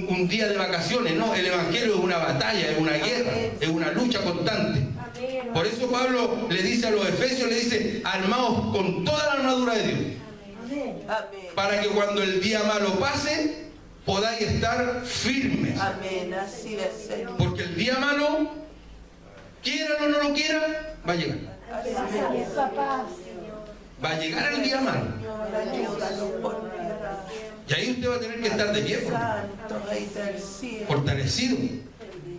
un día de vacaciones, no, el Evangelio es una batalla, es una guerra, es una lucha constante. Por eso Pablo le dice a los efesios, le dice, armaos con toda la armadura de Dios, Amén. para que cuando el día malo pase, podáis estar firmes. Amén. Así es, Señor. Porque el día malo, quieran o no lo quieran, va a llegar. Así Así es, es. papá. Va a llegar el día malo. Señor, ayúdanos por piedad. Y ahí usted va a tener que estar de pie, Santo Rey del cielo. fortalecido.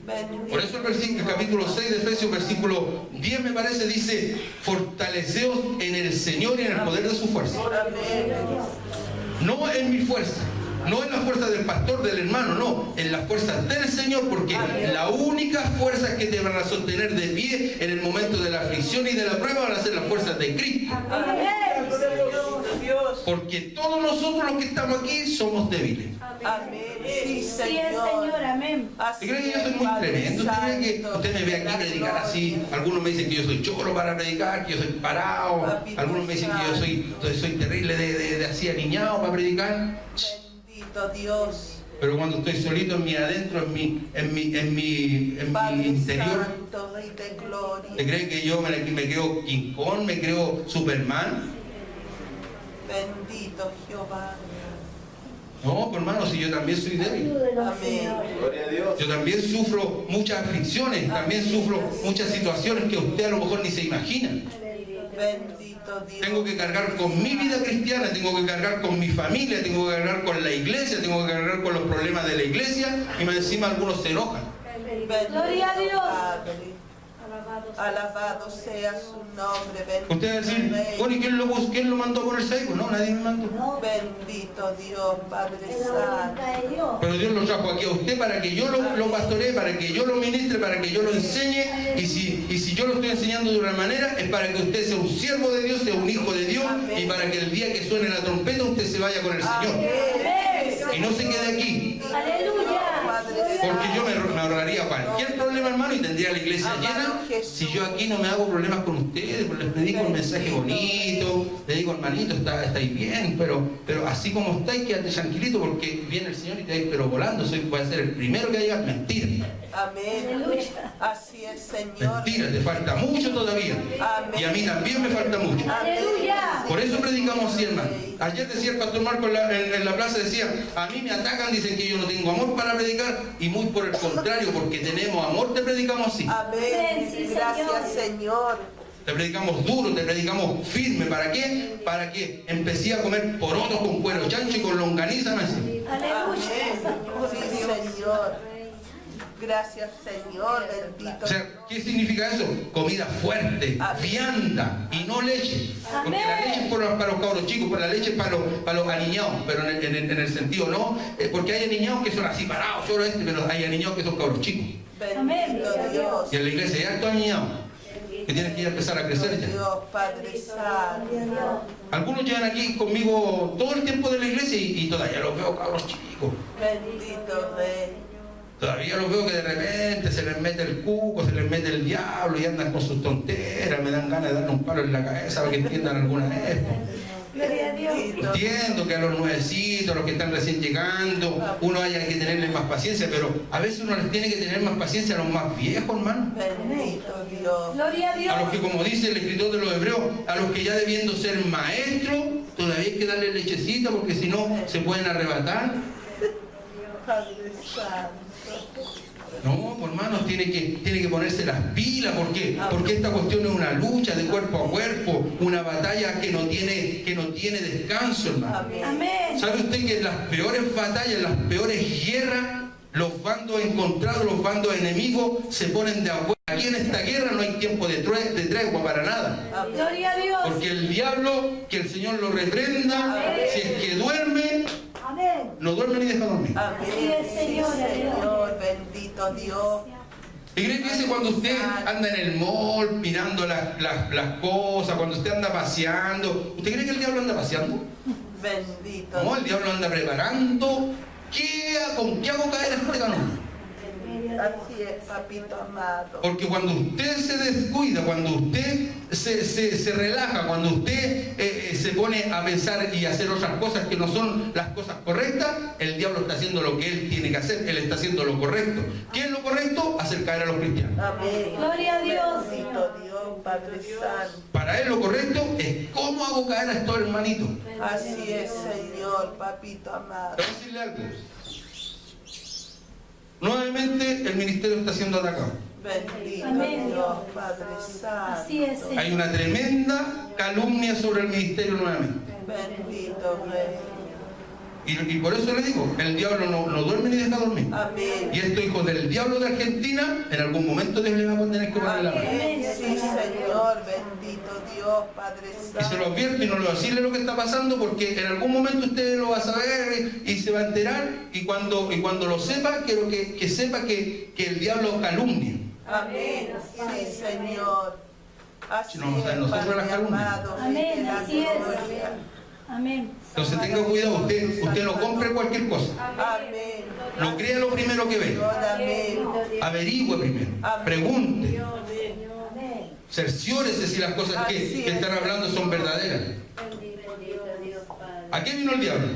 Bendito. Por eso el capítulo 6 de Efesios, versículo 10 me parece, dice, fortaleceos en el Señor y en el poder de su fuerza. Amén. No en mi fuerza, no en la fuerza del pastor, del hermano, no, en las fuerzas del Señor, porque la única fuerza que te van a sostener de pie en el momento de la aflicción y de la prueba van a ser las fuerzas de Cristo. Amén. Dios. Porque todos nosotros los que estamos aquí somos débiles. Amén. Sí, Así es, Señor. Señor. Amén. ¿Usted cree que yo soy muy tremendo? ¿Usted cree que usted me ve aquí predicar así? Algunos me dicen que yo soy choro para predicar, que yo soy parado. Algunos me dicen que yo soy terrible de así aniñado para predicar. Bendito Dios. Pero cuando estoy solito en mi adentro, en mi Padre interior, Santo, Rey de gloria. ¿usted cree que yo me creo King Kong, me creo Superman? Bendito Jehová. No, pues, hermano, si yo también soy débil. Amén. Gloria a Dios. Yo también sufro muchas aflicciones, también sufro muchas situaciones que usted a lo mejor ni se imagina. Bendito Dios. Tengo que cargar con mi vida cristiana, tengo que cargar con mi familia, tengo que cargar con la iglesia, tengo que cargar con los problemas de la iglesia y más encima algunos se enojan. Bendito Gloria a Dios. Padre. Alabado sea su nombre. Bendito Usted va a decir, Rey. bueno, ¿y quién lo mandó a ponerse ahí? Pues no, nadie me mandó. Bendito Dios, Padre Santo. Pero Dios lo trajo aquí a usted para que yo lo pastoree, para que yo lo ministre, para que yo lo enseñe. Y si yo lo estoy enseñando de una manera, es para que usted sea un siervo de Dios, sea un hijo de Dios, y para que el día que suene la trompeta usted se vaya con el Señor. Amén. Y no se quede aquí. Aleluya. Porque yo me ahorraría cualquier problema, hermano, y tendría la iglesia llena. Si yo aquí no me hago problemas con ustedes, pues les predico un mensaje bonito, le digo, hermanito, estáis bien, pero así como estáis, quédate tranquilito porque viene el Señor y te vais pero volando, voy a ser el primero que va a llegar. Mentira, Amén. Así es, Señor. mentira, te falta mucho todavía. Y a mí también me falta mucho. Aleluya. Por eso predicamos así, hermano. Ayer decía el pastor Marco en la plaza, decía, a mí me atacan, dicen que yo no tengo amor para predicar, y muy por el contrario, porque tenemos amor, te predicamos así. Amén. Sí, Gracias, Señor. Te predicamos duro, te predicamos firme. ¿Para qué? Para que empecé a comer porotos con cuero chancho y con longaniza, me decía. Aleluya. Amén. Sí, Señor. Gracias, Señor. Bendito. O sea, ¿qué significa eso? Comida fuerte, vianda y no leche. Porque la leche es para los cabros chicos, pues la leche es para los aniñados, pero en el sentido no, porque hay aniñados que son así parados, solo pero hay aniñados que son cabros chicos. Bendito Dios. Y en la iglesia hay hartos aniñados que tienen que ya empezar a crecer ya. Dios, Padre Santo. Algunos llevan aquí conmigo todo el tiempo de la iglesia y todavía los veo cabros chicos. Bendito Rey. Todavía los veo que de repente se les mete el cuco, se les mete el diablo y andan con sus tonteras, me dan ganas de darle un palo en la cabeza para que entiendan alguna vez. Gloria a Dios. Entiendo que a los nuevecitos, a los que están recién llegando, uno haya que tenerles más paciencia, pero a veces uno les tiene que tener más paciencia a los más viejos, hermano. Bendito Dios. Gloria a Dios. A los que, como dice el escritor de los Hebreos, a los que ya debiendo ser maestros, todavía hay que darle lechecita porque si no se pueden arrebatar. Padre Santo. No, pues, hermanos, tiene que ponerse las pilas. ¿Por qué? Porque esta cuestión es una lucha de cuerpo a cuerpo, una batalla que no tiene descanso, hermano. Amén. ¿Sabe usted que en las peores batallas, en las peores guerras, los bandos encontrados, los bandos enemigos se ponen de acuerdo? Aquí en esta guerra no hay tiempo de tregua para nada. Gloria a Dios. Porque el diablo, que el Señor lo reprenda, si es que duerme, no duerme ni deja dormir. Así es, Señor. Señor, bendito Dios. ¿Y cree que ese cuando usted anda en el mall mirando las cosas, cuando usted anda paseando, ¿usted cree que el diablo anda paseando? Bendito. No, el diablo anda preparando. ¿Con qué hago caer a este canón? Así es, papito amado. Porque cuando usted se descuida, cuando usted se relaja, cuando usted se pone a pensar y a hacer otras cosas que no son las cosas correctas, el diablo está haciendo lo que él tiene que hacer, él está haciendo lo correcto. ¿Qué es lo correcto? Hacer caer a los cristianos. Amén. Gloria a Dios. Bendito Dios, Padre Santo. Para él lo correcto es cómo hago caer a estos hermanitos. Así es, Señor, papito amado. Voy a decirle algo. Nuevamente el ministerio está siendo atacado. Bendito Amén. Dios, Padre Santo. Así es, Señor. Hay una tremenda calumnia sobre el ministerio nuevamente. Bendito Rey. Y por eso le digo, el diablo no duerme ni deja dormir. Amén. Y estos hijos del diablo de Argentina, en algún momento Dios les va a tener que poner la mano. Amén. Sí, Señor, bendito Dios, Padre Y se lo Santo. advierto y no le voy a decirle lo que está pasando, porque en algún momento usted lo va a saber y se va a enterar. Y cuando lo sepa, quiero que sepa que el diablo calumnia. Amén. Sí, Señor. Así Si no vamos a ver es, nosotros Padre las calumnias. amado. Amén, de la así es. gloria. Amén. Entonces tenga cuidado, usted no compre cualquier cosa. Amén. No crea lo primero que ve. Señor, amén. Averigüe primero. Amén. Pregunte. Amén. Cerciórese si las cosas que están hablando son verdaderas. ¿A qué vino el diablo?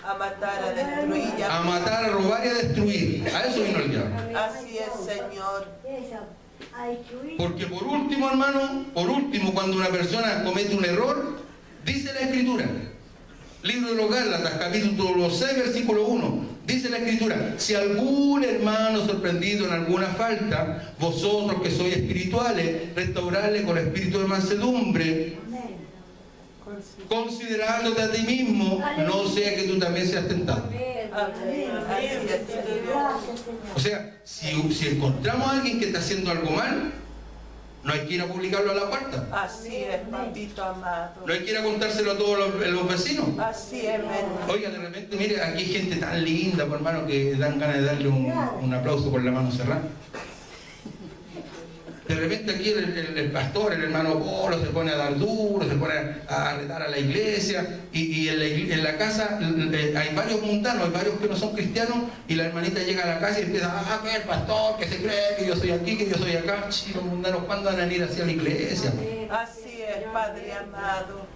A matar, a destruir. y A matar, a robar y a destruir. A eso vino el diablo. Así es, Señor. Porque por último, hermano, cuando una persona comete un error, dice la Escritura, libro de los Gálatas, capítulo 6, versículo 1, dice la Escritura: si algún hermano sorprendido en alguna falta, vosotros que sois espirituales, restaurarle con espíritu de mansedumbre, considerándote a ti mismo, no sea que tú también seas tentado. Amén. Así es, Señor. O sea, si encontramos a alguien que está haciendo algo mal, no hay que ir a publicarlo a la puerta. Así es, papito amado. No hay que ir a contárselo a todos los vecinos. Así es, bendito. Oiga, de repente, mire, aquí hay gente tan linda, por hermano, que dan ganas de darle un aplauso con la mano cerrada. De repente aquí el pastor, el hermano Polo, se pone a dar duro, se pone a retar a la iglesia, y en la casa hay varios mundanos, hay varios que no son cristianos, y la hermanita llega a la casa y empieza: que el pastor, que se cree que yo soy aquí, que yo soy acá. Sí, los mundanos, ¿cuándo van a ir hacia la iglesia? Así es, Padre amado.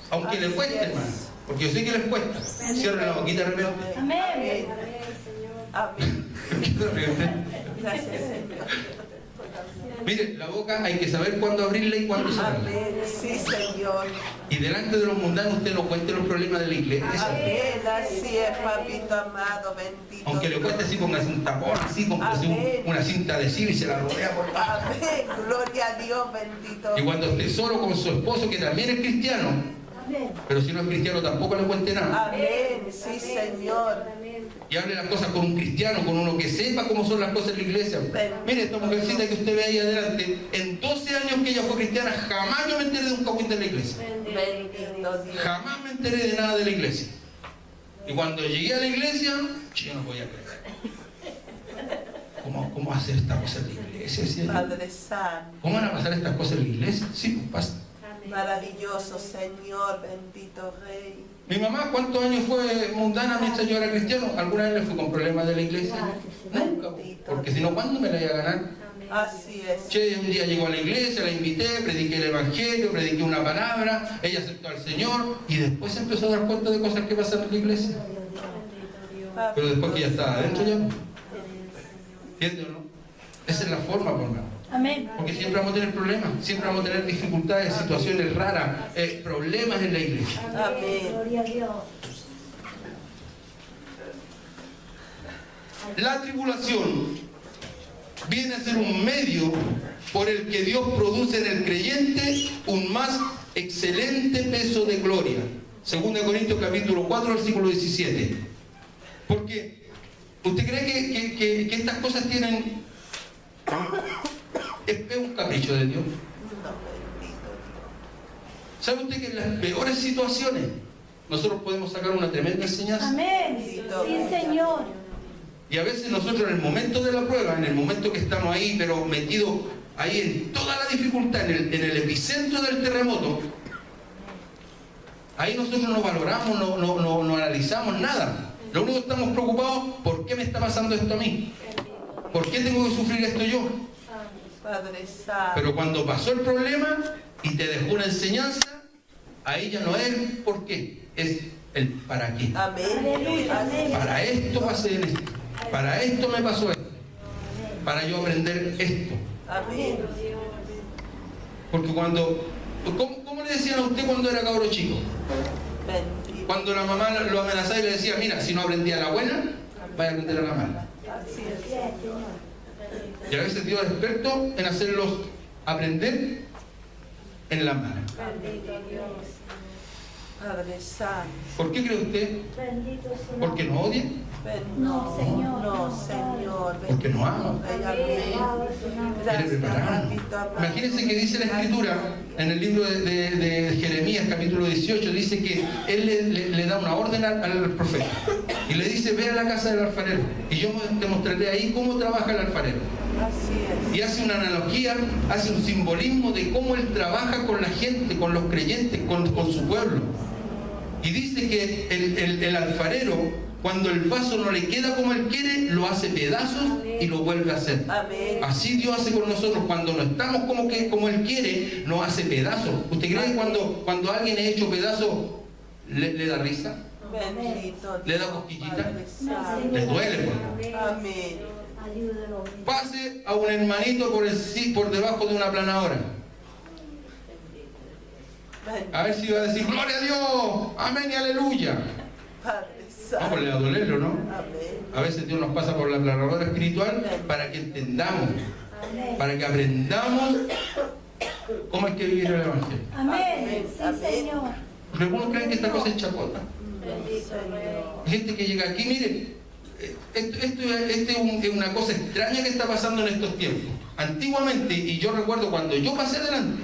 Aunque les cueste, hermano, porque yo sé que les cuesta. Cierren la boquita de repente. Amén. Amén. Gracias, Señor. Mire, la boca hay que saber cuándo abrirla y cuándo cerrarla. Amén. Sí, Señor. Y delante de los mundanos usted no cuente los problemas de la iglesia. Amén. Así es, papito amado, bendito. Aunque le cueste, así póngase un tapón, así póngase una cinta adhesiva y se la rodea por abajo. Amén. Gloria a Dios, bendito. Y cuando esté solo con su esposo, que también es cristiano, pero si no es cristiano tampoco le cuente nada. Amén. Sí, Señor. Y hable las cosas con un cristiano, con uno que sepa cómo son las cosas en la iglesia. Mire, esta mujercita que usted ve ahí adelante, en 12 años que ella fue cristiana, jamás yo me enteré de un cagüín de la iglesia. Bendito Dios. Jamás me enteré de nada de la iglesia. Y cuando llegué a la iglesia, yo no podía creer. ¿Cómo hacer estas cosas en la iglesia? ¿Sí? Padre Santo. ¿Cómo van a pasar estas cosas en la iglesia? Sí, pues pasa. Maravilloso Señor, bendito Rey. Mi mamá, ¿cuántos años fue mundana mientras yo era cristiano? ¿Alguna vez le fui con problemas de la iglesia? Nunca. Porque si no, ¿cuándo me la iba a ganar? Así es. Che, un día llegó a la iglesia, la invité, prediqué el evangelio, prediqué una palabra, ella aceptó al Señor y después empezó a dar cuenta de cosas que pasan en la iglesia. Pero después que ya estaba adentro ya. ¿Entiendes o no? Esa es la forma, por hermano. Amén. Porque siempre vamos a tener problemas, siempre vamos a tener dificultades, situaciones raras, problemas en la iglesia. Amén. Gloria a Dios. La tribulación viene a ser un medio por el que Dios produce en el creyente un más excelente peso de gloria. 2 Corintios capítulo 4, versículo 17. Porque, ¿usted cree que estas cosas tienen... es un capricho de Dios? ¿Sabe usted que en las peores situaciones nosotros podemos sacar una tremenda enseñanza? Amén. Sí, Señor. Y a veces nosotros en el momento de la prueba, en el momento que estamos ahí, pero metidos ahí en toda la dificultad, en el epicentro del terremoto, ahí nosotros no valoramos, no analizamos nada. Lo único que estamos preocupados, ¿por qué me está pasando esto a mí? ¿Por qué tengo que sufrir esto yo? Padre Santo. Pero cuando pasó el problema y te dejó una enseñanza, ahí ya no es el por qué, es el para qué. Amén. Para esto pasé en esto, para esto me pasó esto, para yo aprender esto. Amén. Porque cuando, ¿cómo le decían a usted cuando era cabro chico? Bendito. Cuando la mamá lo amenazaba y le decía, mira, si no aprendía la buena, vaya a aprender a la mala. Así es. Y a veces Dios es experto en hacerlos aprender en la mala. Padre Santo. ¿Por qué cree usted? Bendito su ¿Porque nos odia? No, Señor. No, Señor. Porque nos ama. Quiere prepararnos. Imagínense que dice la Escritura en el libro de Jeremías capítulo 18, dice que él le da una orden al profeta y le dice, ve a la casa del alfarero y yo te mostraré ahí cómo trabaja el alfarero. Así es. Y hace una analogía, hace un simbolismo de cómo él trabaja con la gente, con los creyentes, con su pueblo. Y dice que el alfarero, cuando el vaso no le queda como él quiere, lo hace pedazos y lo vuelve a hacer. Amén. Así Dios hace con nosotros. Cuando no estamos como Él quiere, nos hace pedazos. ¿Usted cree que cuando alguien es hecho pedazos, le da risa? Bendito. ¿Le da cosquillita? Padre Santo. Les duele, pues. Amén. Ayúdalo. Pase a un hermanito por debajo de una planadora. A ver si va a decir, gloria a Dios, amén y aleluya. Padre No, Santo. pues le va a dolerlo, ¿no? Amén. A veces Dios nos pasa por la planadora espiritual para que entendamos, para que aprendamos cómo hay que vivir el Evangelio. Amén. Sí, Amén. Señor. Porque algunos creen que esta cosa es chacota. Hay gente que llega aquí, mire, esto es una cosa extraña que está pasando en estos tiempos. Antiguamente, y yo recuerdo cuando yo pasé adelante,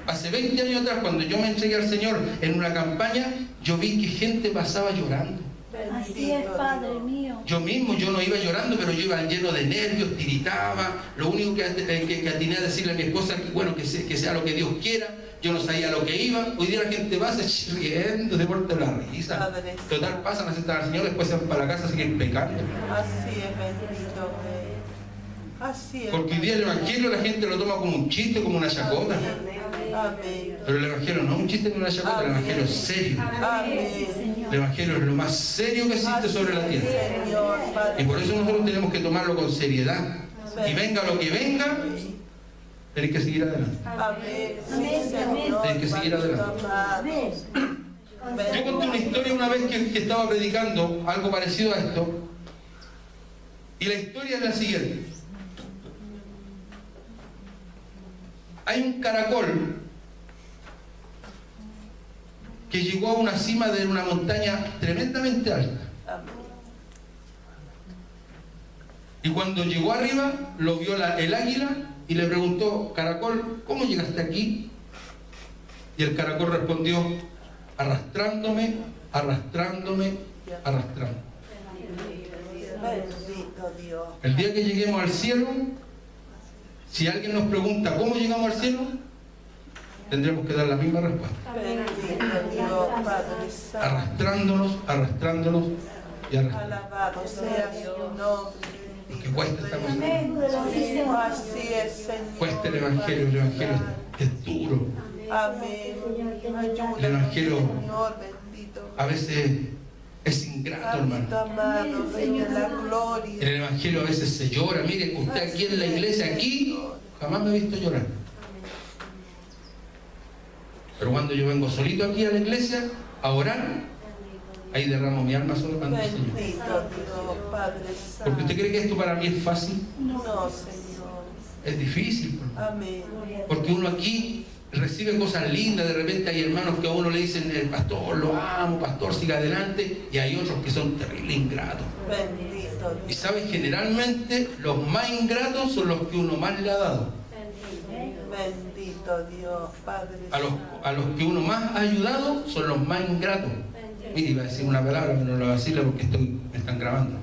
hace 20 años atrás, cuando yo me entregué al Señor en una campaña, yo vi que gente pasaba llorando. Así es, Padre mío. Yo mismo, yo no iba llorando, pero yo iba lleno de nervios, tiritaba. Lo único que atiné a decirle a mi esposa, que bueno, que sea lo que Dios quiera. Yo no sabía lo que iba. Hoy día la gente va riendo, se porta la risa. Total, pasan, aceptan al Señor, después se van para la casa, siguen pecando. Así es, bendito. Así es. Porque hoy día el Evangelio la gente lo toma como un chiste, como una chacota. Amén. Pero el Evangelio no es un chiste ni una chacota, el Evangelio es serio. Amén. El Evangelio es lo más serio que existe sobre la tierra. Señor, Padre. Y por eso nosotros tenemos que tomarlo con seriedad. Y venga lo que venga, tenéis que seguir adelante. Amén. Amén, Sí, Señor. Hay que seguir Padre adelante. amado. Yo conté una historia una vez que estaba predicando algo parecido a esto. Y la historia es la siguiente. Hay un caracol que llegó a una cima de una montaña tremendamente alta. Amén. Y cuando llegó arriba, lo vio el águila y le preguntó, caracol, ¿cómo llegaste aquí? Y el caracol respondió, arrastrándome, arrastrándome, arrastrando. Bendito Dios. El día que lleguemos al cielo, si alguien nos pregunta cómo llegamos al cielo, tendremos que dar la misma respuesta. Bendito Dios, Padre Santo. Arrastrándonos, arrastrándonos y arrastrándonos. Alabado sea su nombre. Porque cuesta esta cosa. Amén. Así es, Señor. Cuesta el Evangelio es duro. Amén. Ayúdanos, El Evangelio Señor bendito. a veces es ingrato, Bendito hermano. amado, Rey de la En gloria. el Evangelio a veces se llora. Mire, usted aquí en la iglesia, aquí, jamás me he visto llorar. Pero cuando yo vengo solito aquí a la iglesia a orar, Ahí derramo mi alma solo para ti, Señor. Bendito Dios, Padre Santo. Porque usted cree que esto para mí es fácil. No, Señor. Es difícil. Amén. Porque uno aquí recibe cosas lindas. De repente hay hermanos que a uno le dicen, el pastor, lo amo, pastor, siga adelante. Y hay otros que son terribles ingratos. Bendito Y Dios. sabes, generalmente los más ingratos son los que uno más le ha dado. Bendito Dios, Padre A los que uno más ha ayudado son los más ingratos. Mire, iba a decir una palabra, pero no la voy a decirla porque me están grabando.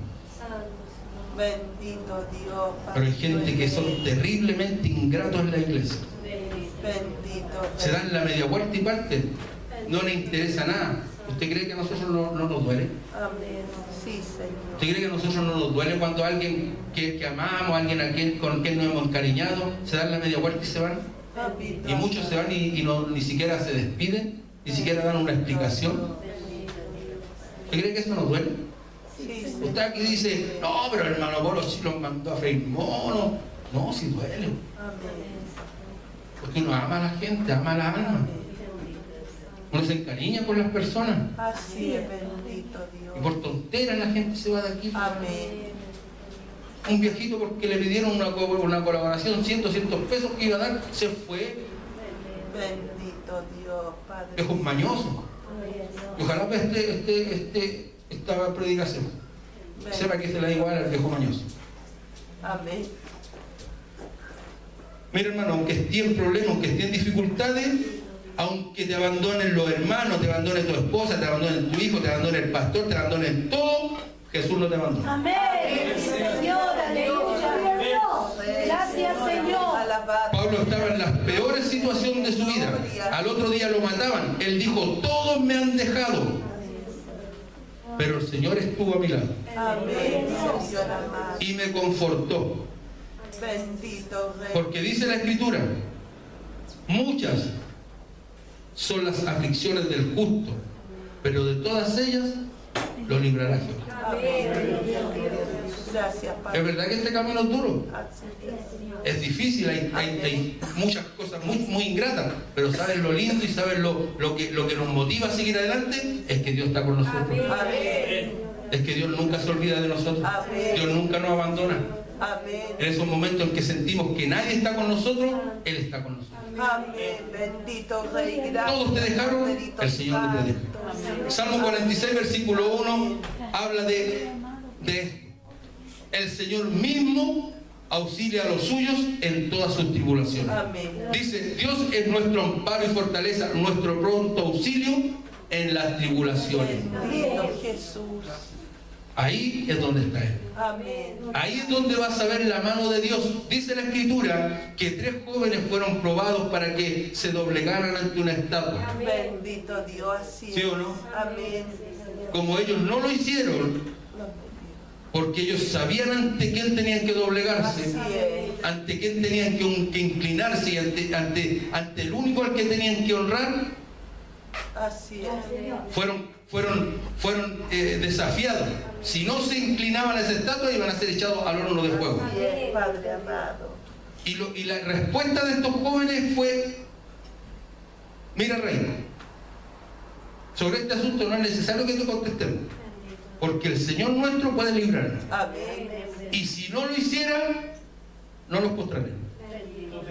Bendito Dios, Padre. Pero hay gente que son terriblemente ingratos en la iglesia. Bendito. Se dan la media vuelta y parten. No les interesa nada. ¿Usted cree que a nosotros no nos duele? Amén. Sí, Señor. ¿Usted cree que a nosotros no nos duele cuando alguien que amamos, alguien con quien nos hemos encariñado, se dan la media vuelta y se van? Bendito. Y muchos se van y ni siquiera se despiden, ni siquiera dan una explicación. ¿Usted cree que eso nos duele? Sí, Usted Señor. aquí dice, no, pero el hermano Polo sí los mandó a freír mono. No, sí duele. Amén. Porque uno ama a la gente, ama a la alma. Uno se encariña con las personas. Así es, bendito Dios. Y por tonteras la gente se va de aquí. Amén. Un viejito porque le pidieron una colaboración, 100, 200 pesos que iba a dar, se fue. Bendito Dios, Padre. Viejos mañosos. Y ojalá esta predicación sepa que se la igual al viejo mañoso. Amén. Mira, hermano, aunque esté en problemas, aunque esté en dificultades, aunque te abandonen los hermanos, te abandone tu esposa, te abandonen tu hijo, te abandone el pastor, te abandonen todo, Jesús no te abandona. Amén. Sí, Señor, aleluya. Gracias, Señor. Alabado. Pablo estaba en las peores situaciones de su vida. Al otro día lo mataban. Él dijo, todos me han dejado, pero el Señor estuvo a mi lado Amén, Señor amado. y me confortó. Bendito Rey. Porque dice la Escritura, muchas son las aflicciones del justo, pero de todas ellas lo librará Jehová. Amén. Gracias, Es Padre. verdad que este camino es duro, Así es difícil, hay muchas cosas muy ingratas, pero ¿sabes lo lindo y sabes lo que nos motiva a seguir adelante? Es que Dios está con nosotros. Amén. Es que Dios nunca se olvida de nosotros. Amén. Dios nunca nos abandona. Amén. En esos momentos en que sentimos que nadie está con nosotros, Él está con nosotros. Amén. Bendito Rey. Gracias. Todos te dejaron, Bendito el Señor no te deja. Santo. Salmo 46, versículo 1, habla de el Señor mismo auxilia a los suyos en todas sus tribulaciones. Amén. Dice, Dios es nuestro amparo y fortaleza, nuestro pronto auxilio en las tribulaciones. Bendito Jesús. Ahí es donde está Él. Amén. Ahí es donde vas a ver la mano de Dios. Dice la Escritura que 3 jóvenes fueron probados para que se doblegaran ante una estatua. Bendito Dios. Así ¿Sí es. o no? Amén. Como ellos no lo hicieron, porque ellos sabían ante quién tenían que doblegarse, Así es. ante quién tenían que inclinarse y ante el único al que tenían que honrar, Así es. fueron desafiados. Si no se inclinaban a esa estatua, iban a ser echados al horno de fuego. Así es, Padre amado. Y la respuesta de estos jóvenes fue, mira, Rey, sobre este asunto no es necesario que te contestemos, porque el Señor nuestro puede librarnos. Amén. Y si no lo hiciera, no los postraremos.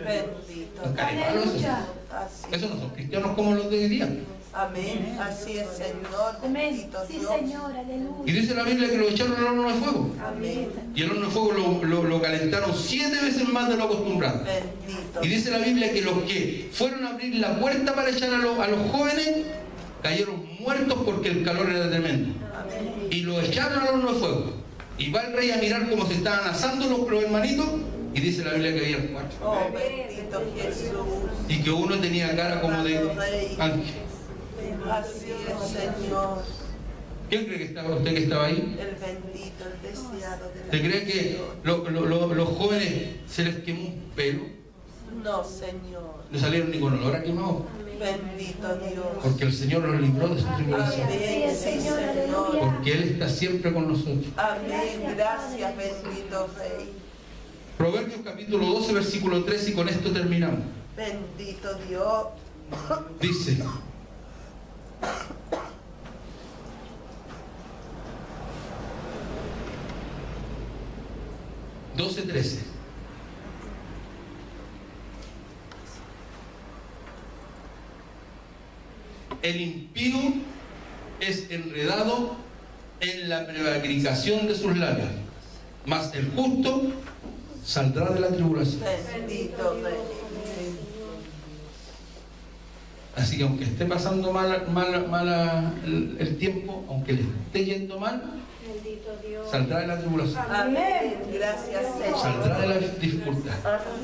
Bendito. Los carimalos, Así es. esos no son cristianos como los de hoy día. Amén. Así es, Señor. Amén. Bendito Sí, Dios. Señor, aleluya. Y dice la Biblia que lo echaron al horno de fuego. Amén. Y el horno de fuego lo calentaron 7 veces más de lo acostumbrado. Bendito. Y dice la Biblia que los que fueron a abrir la puerta para echar a los jóvenes cayeron muertos porque el calor era tremendo. Amén. Y lo echaron al horno de fuego. Y va el rey a mirar cómo se estaban asando los hermanitos. Y dice la Biblia que había 4. Oh, bendito Jesús. Y que uno tenía cara como de ángel. Así es, Señor. ¿Quién cree que estaba usted que estaba ahí? El bendito, el deseado de la ¿Usted cree que los jóvenes se les quemó un pelo? No, Señor. No salieron ni con olor a quemado. Bendito Dios. Porque el Señor los libró de su tribulación. Amén, sí, Señor. Porque Él está siempre con nosotros. Amén. Gracias, bendito Rey. Proverbios capítulo 12, versículo 3, y con esto terminamos. Bendito Dios. Dice, 12:13. El impío es enredado en la prevaricación de sus labios, mas el justo saldrá de la tribulación. Bendito Rey. Así que aunque esté pasando mal el tiempo, aunque le esté yendo mal, Bendito Dios. saldrá de la tribulación, Amén. Gracias, Señor. saldrá de la dificultad.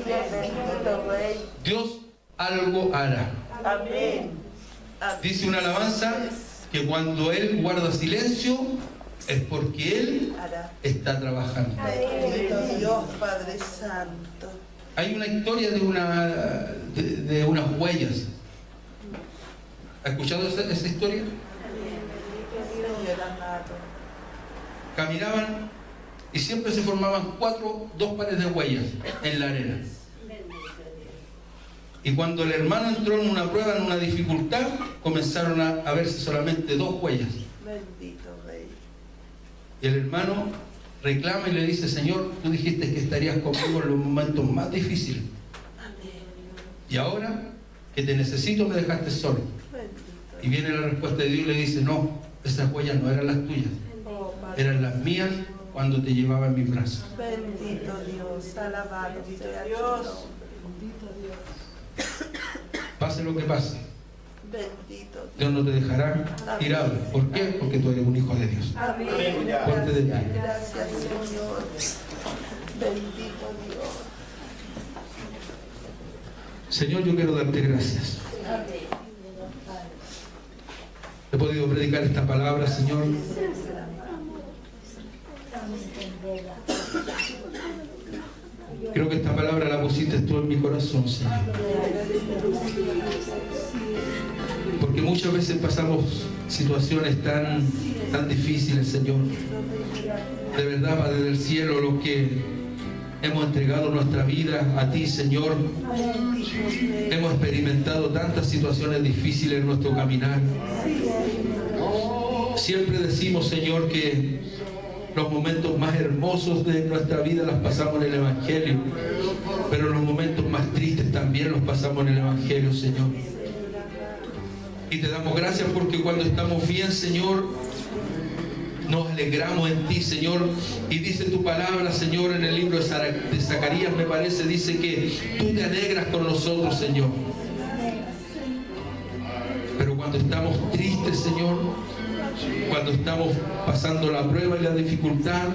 Bendito Rey. Dios algo hará. Amén. Dice una alabanza que cuando Él guarda silencio es porque Él Hará. está trabajando. Bendito Dios, Padre Santo. Hay una historia de unas huellas. ¿Ha escuchado esa historia? Señor amado. Caminaban y siempre se formaban dos pares de huellas en la arena. Y cuando el hermano entró en una prueba, en una dificultad, comenzaron a verse solamente 2 huellas. Bendito Rey. Y el hermano reclama y le dice: Señor, tú dijiste que estarías conmigo en los momentos más difíciles. Amén. Y ahora que te necesito me dejaste solo. Bendito. Y viene la respuesta de Dios y le dice: no, esas huellas no eran las tuyas, Oh, Padre. eran las mías cuando te llevaba en mis brazos. Bendito Dios. Alabado sea Dios. Pase lo que pase, Bendito Dios. Dios no te dejará tirado. ¿Por qué? Porque tú eres un hijo de Dios. Amén. Ponte de pie. Gracias, Señor. Bendito Dios. Señor, yo quiero darte gracias. He podido predicar esta palabra, Señor. Creo que esta palabra la pusiste tú en mi corazón, Señor. Porque muchas veces pasamos situaciones tan difíciles, Señor. De verdad, Padre del cielo, los que hemos entregado nuestra vida a ti, Señor, hemos experimentado tantas situaciones difíciles en nuestro caminar. Siempre decimos, Señor, que los momentos más hermosos de nuestra vida los pasamos en el Evangelio, pero los momentos más tristes también los pasamos en el Evangelio, Señor. Y te damos gracias porque cuando estamos bien, Señor, nos alegramos en ti, Señor. Y dice tu palabra, Señor, en el libro de Zacarías, me parece, dice que tú te alegras con nosotros, Señor. Pero cuando estamos tristes, Señor, cuando estamos pasando la prueba y la dificultad,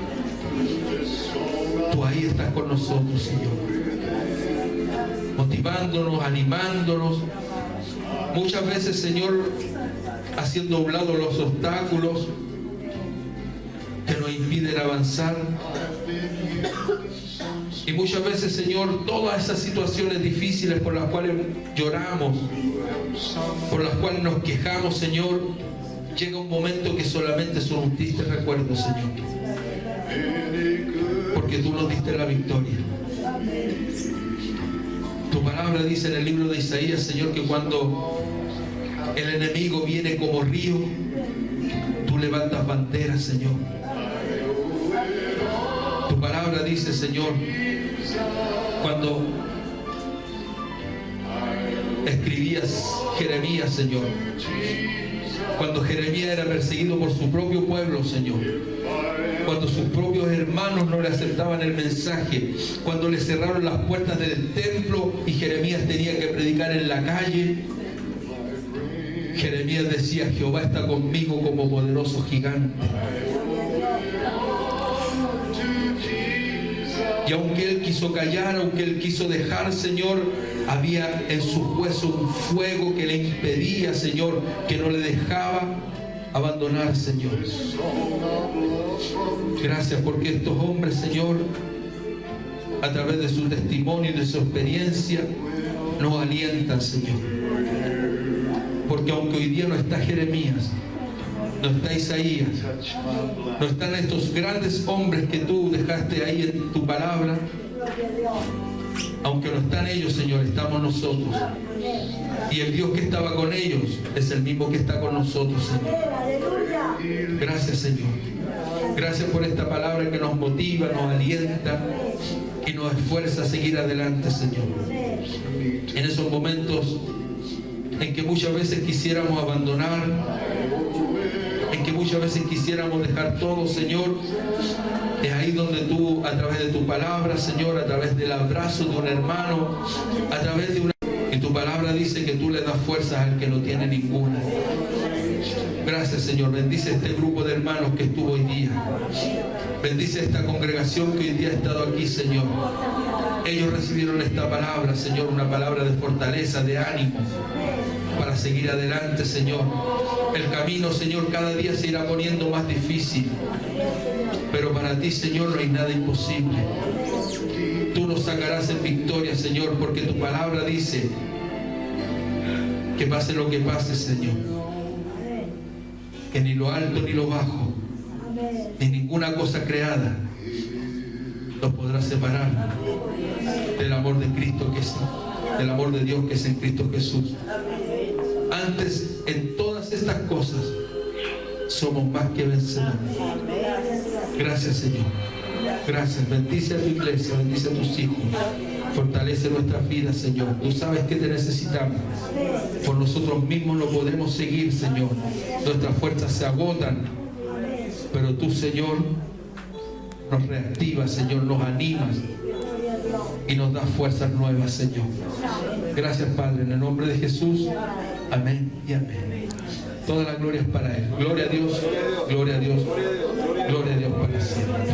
tú ahí estás con nosotros, Señor, motivándonos, animándonos. Muchas veces, Señor, haciendo a un lado los obstáculos que nos impiden avanzar. Y muchas veces, Señor, todas esas situaciones difíciles por las cuales lloramos, por las cuales nos quejamos, Señor, llega un momento que solamente son un triste recuerdo, Señor, porque tú nos diste la victoria. Tu palabra dice en el libro de Isaías, Señor, que cuando el enemigo viene como río, tú levantas banderas, Señor. Tu palabra dice, Señor, cuando escribías Jeremías, Señor, cuando Jeremías era perseguido por su propio pueblo, Señor, cuando sus propios hermanos no le aceptaban el mensaje, cuando le cerraron las puertas del templo y Jeremías tenía que predicar en la calle, Jeremías decía: Jehová está conmigo como poderoso gigante. Y aunque él quiso callar, aunque él quiso dejar, Señor, había en sus huesos un fuego que le impedía, Señor, que no le dejaba abandonar, Señor. Gracias porque estos hombres, Señor, a través de su testimonio y de su experiencia, nos alientan, Señor. Porque aunque hoy día no está Jeremías, no está Isaías, no están estos grandes hombres que tú dejaste ahí en tu palabra, aunque no están ellos, Señor, estamos nosotros. Y el Dios que estaba con ellos es el mismo que está con nosotros, Señor. Gracias, Señor. Gracias por esta palabra que nos motiva, nos alienta y nos esfuerza a seguir adelante, Señor. En esos momentos en que muchas veces quisiéramos abandonar, en que muchas veces quisiéramos dejar todo, Señor, es ahí donde tú, a través de tu palabra, Señor, a través del abrazo de un hermano, a través de una... Y tu palabra dice que tú le das fuerzas al que no tiene ninguna. Gracias, Señor. Bendice este grupo de hermanos que estuvo hoy día. Bendice esta congregación que hoy día ha estado aquí, Señor. Ellos recibieron esta palabra, Señor, una palabra de fortaleza, de ánimo, para seguir adelante, Señor. El camino, Señor, cada día se irá poniendo más difícil, pero para ti, Señor, no hay nada imposible. Tú nos sacarás en victoria, Señor, porque tu palabra dice que pase lo que pase, Señor, que ni lo alto ni lo bajo, ni ninguna cosa creada nos podrá separar del amor de Cristo, que es del amor de Dios que es en Cristo Jesús. Antes, en todas estas cosas, somos más que vencedores. Gracias, Señor. Gracias. Bendice a tu iglesia, bendice a tus hijos. Fortalece nuestras vidas, Señor. Tú sabes que te necesitamos. Por nosotros mismos no podemos seguir, Señor. Nuestras fuerzas se agotan. Pero tú, Señor, nos reactivas, Señor, nos animas y nos das fuerzas nuevas, Señor. Gracias, Padre, en el nombre de Jesús. Amén y amén. Toda la gloria es para Él. Gloria a Dios, gloria a Dios, gloria a Dios para siempre.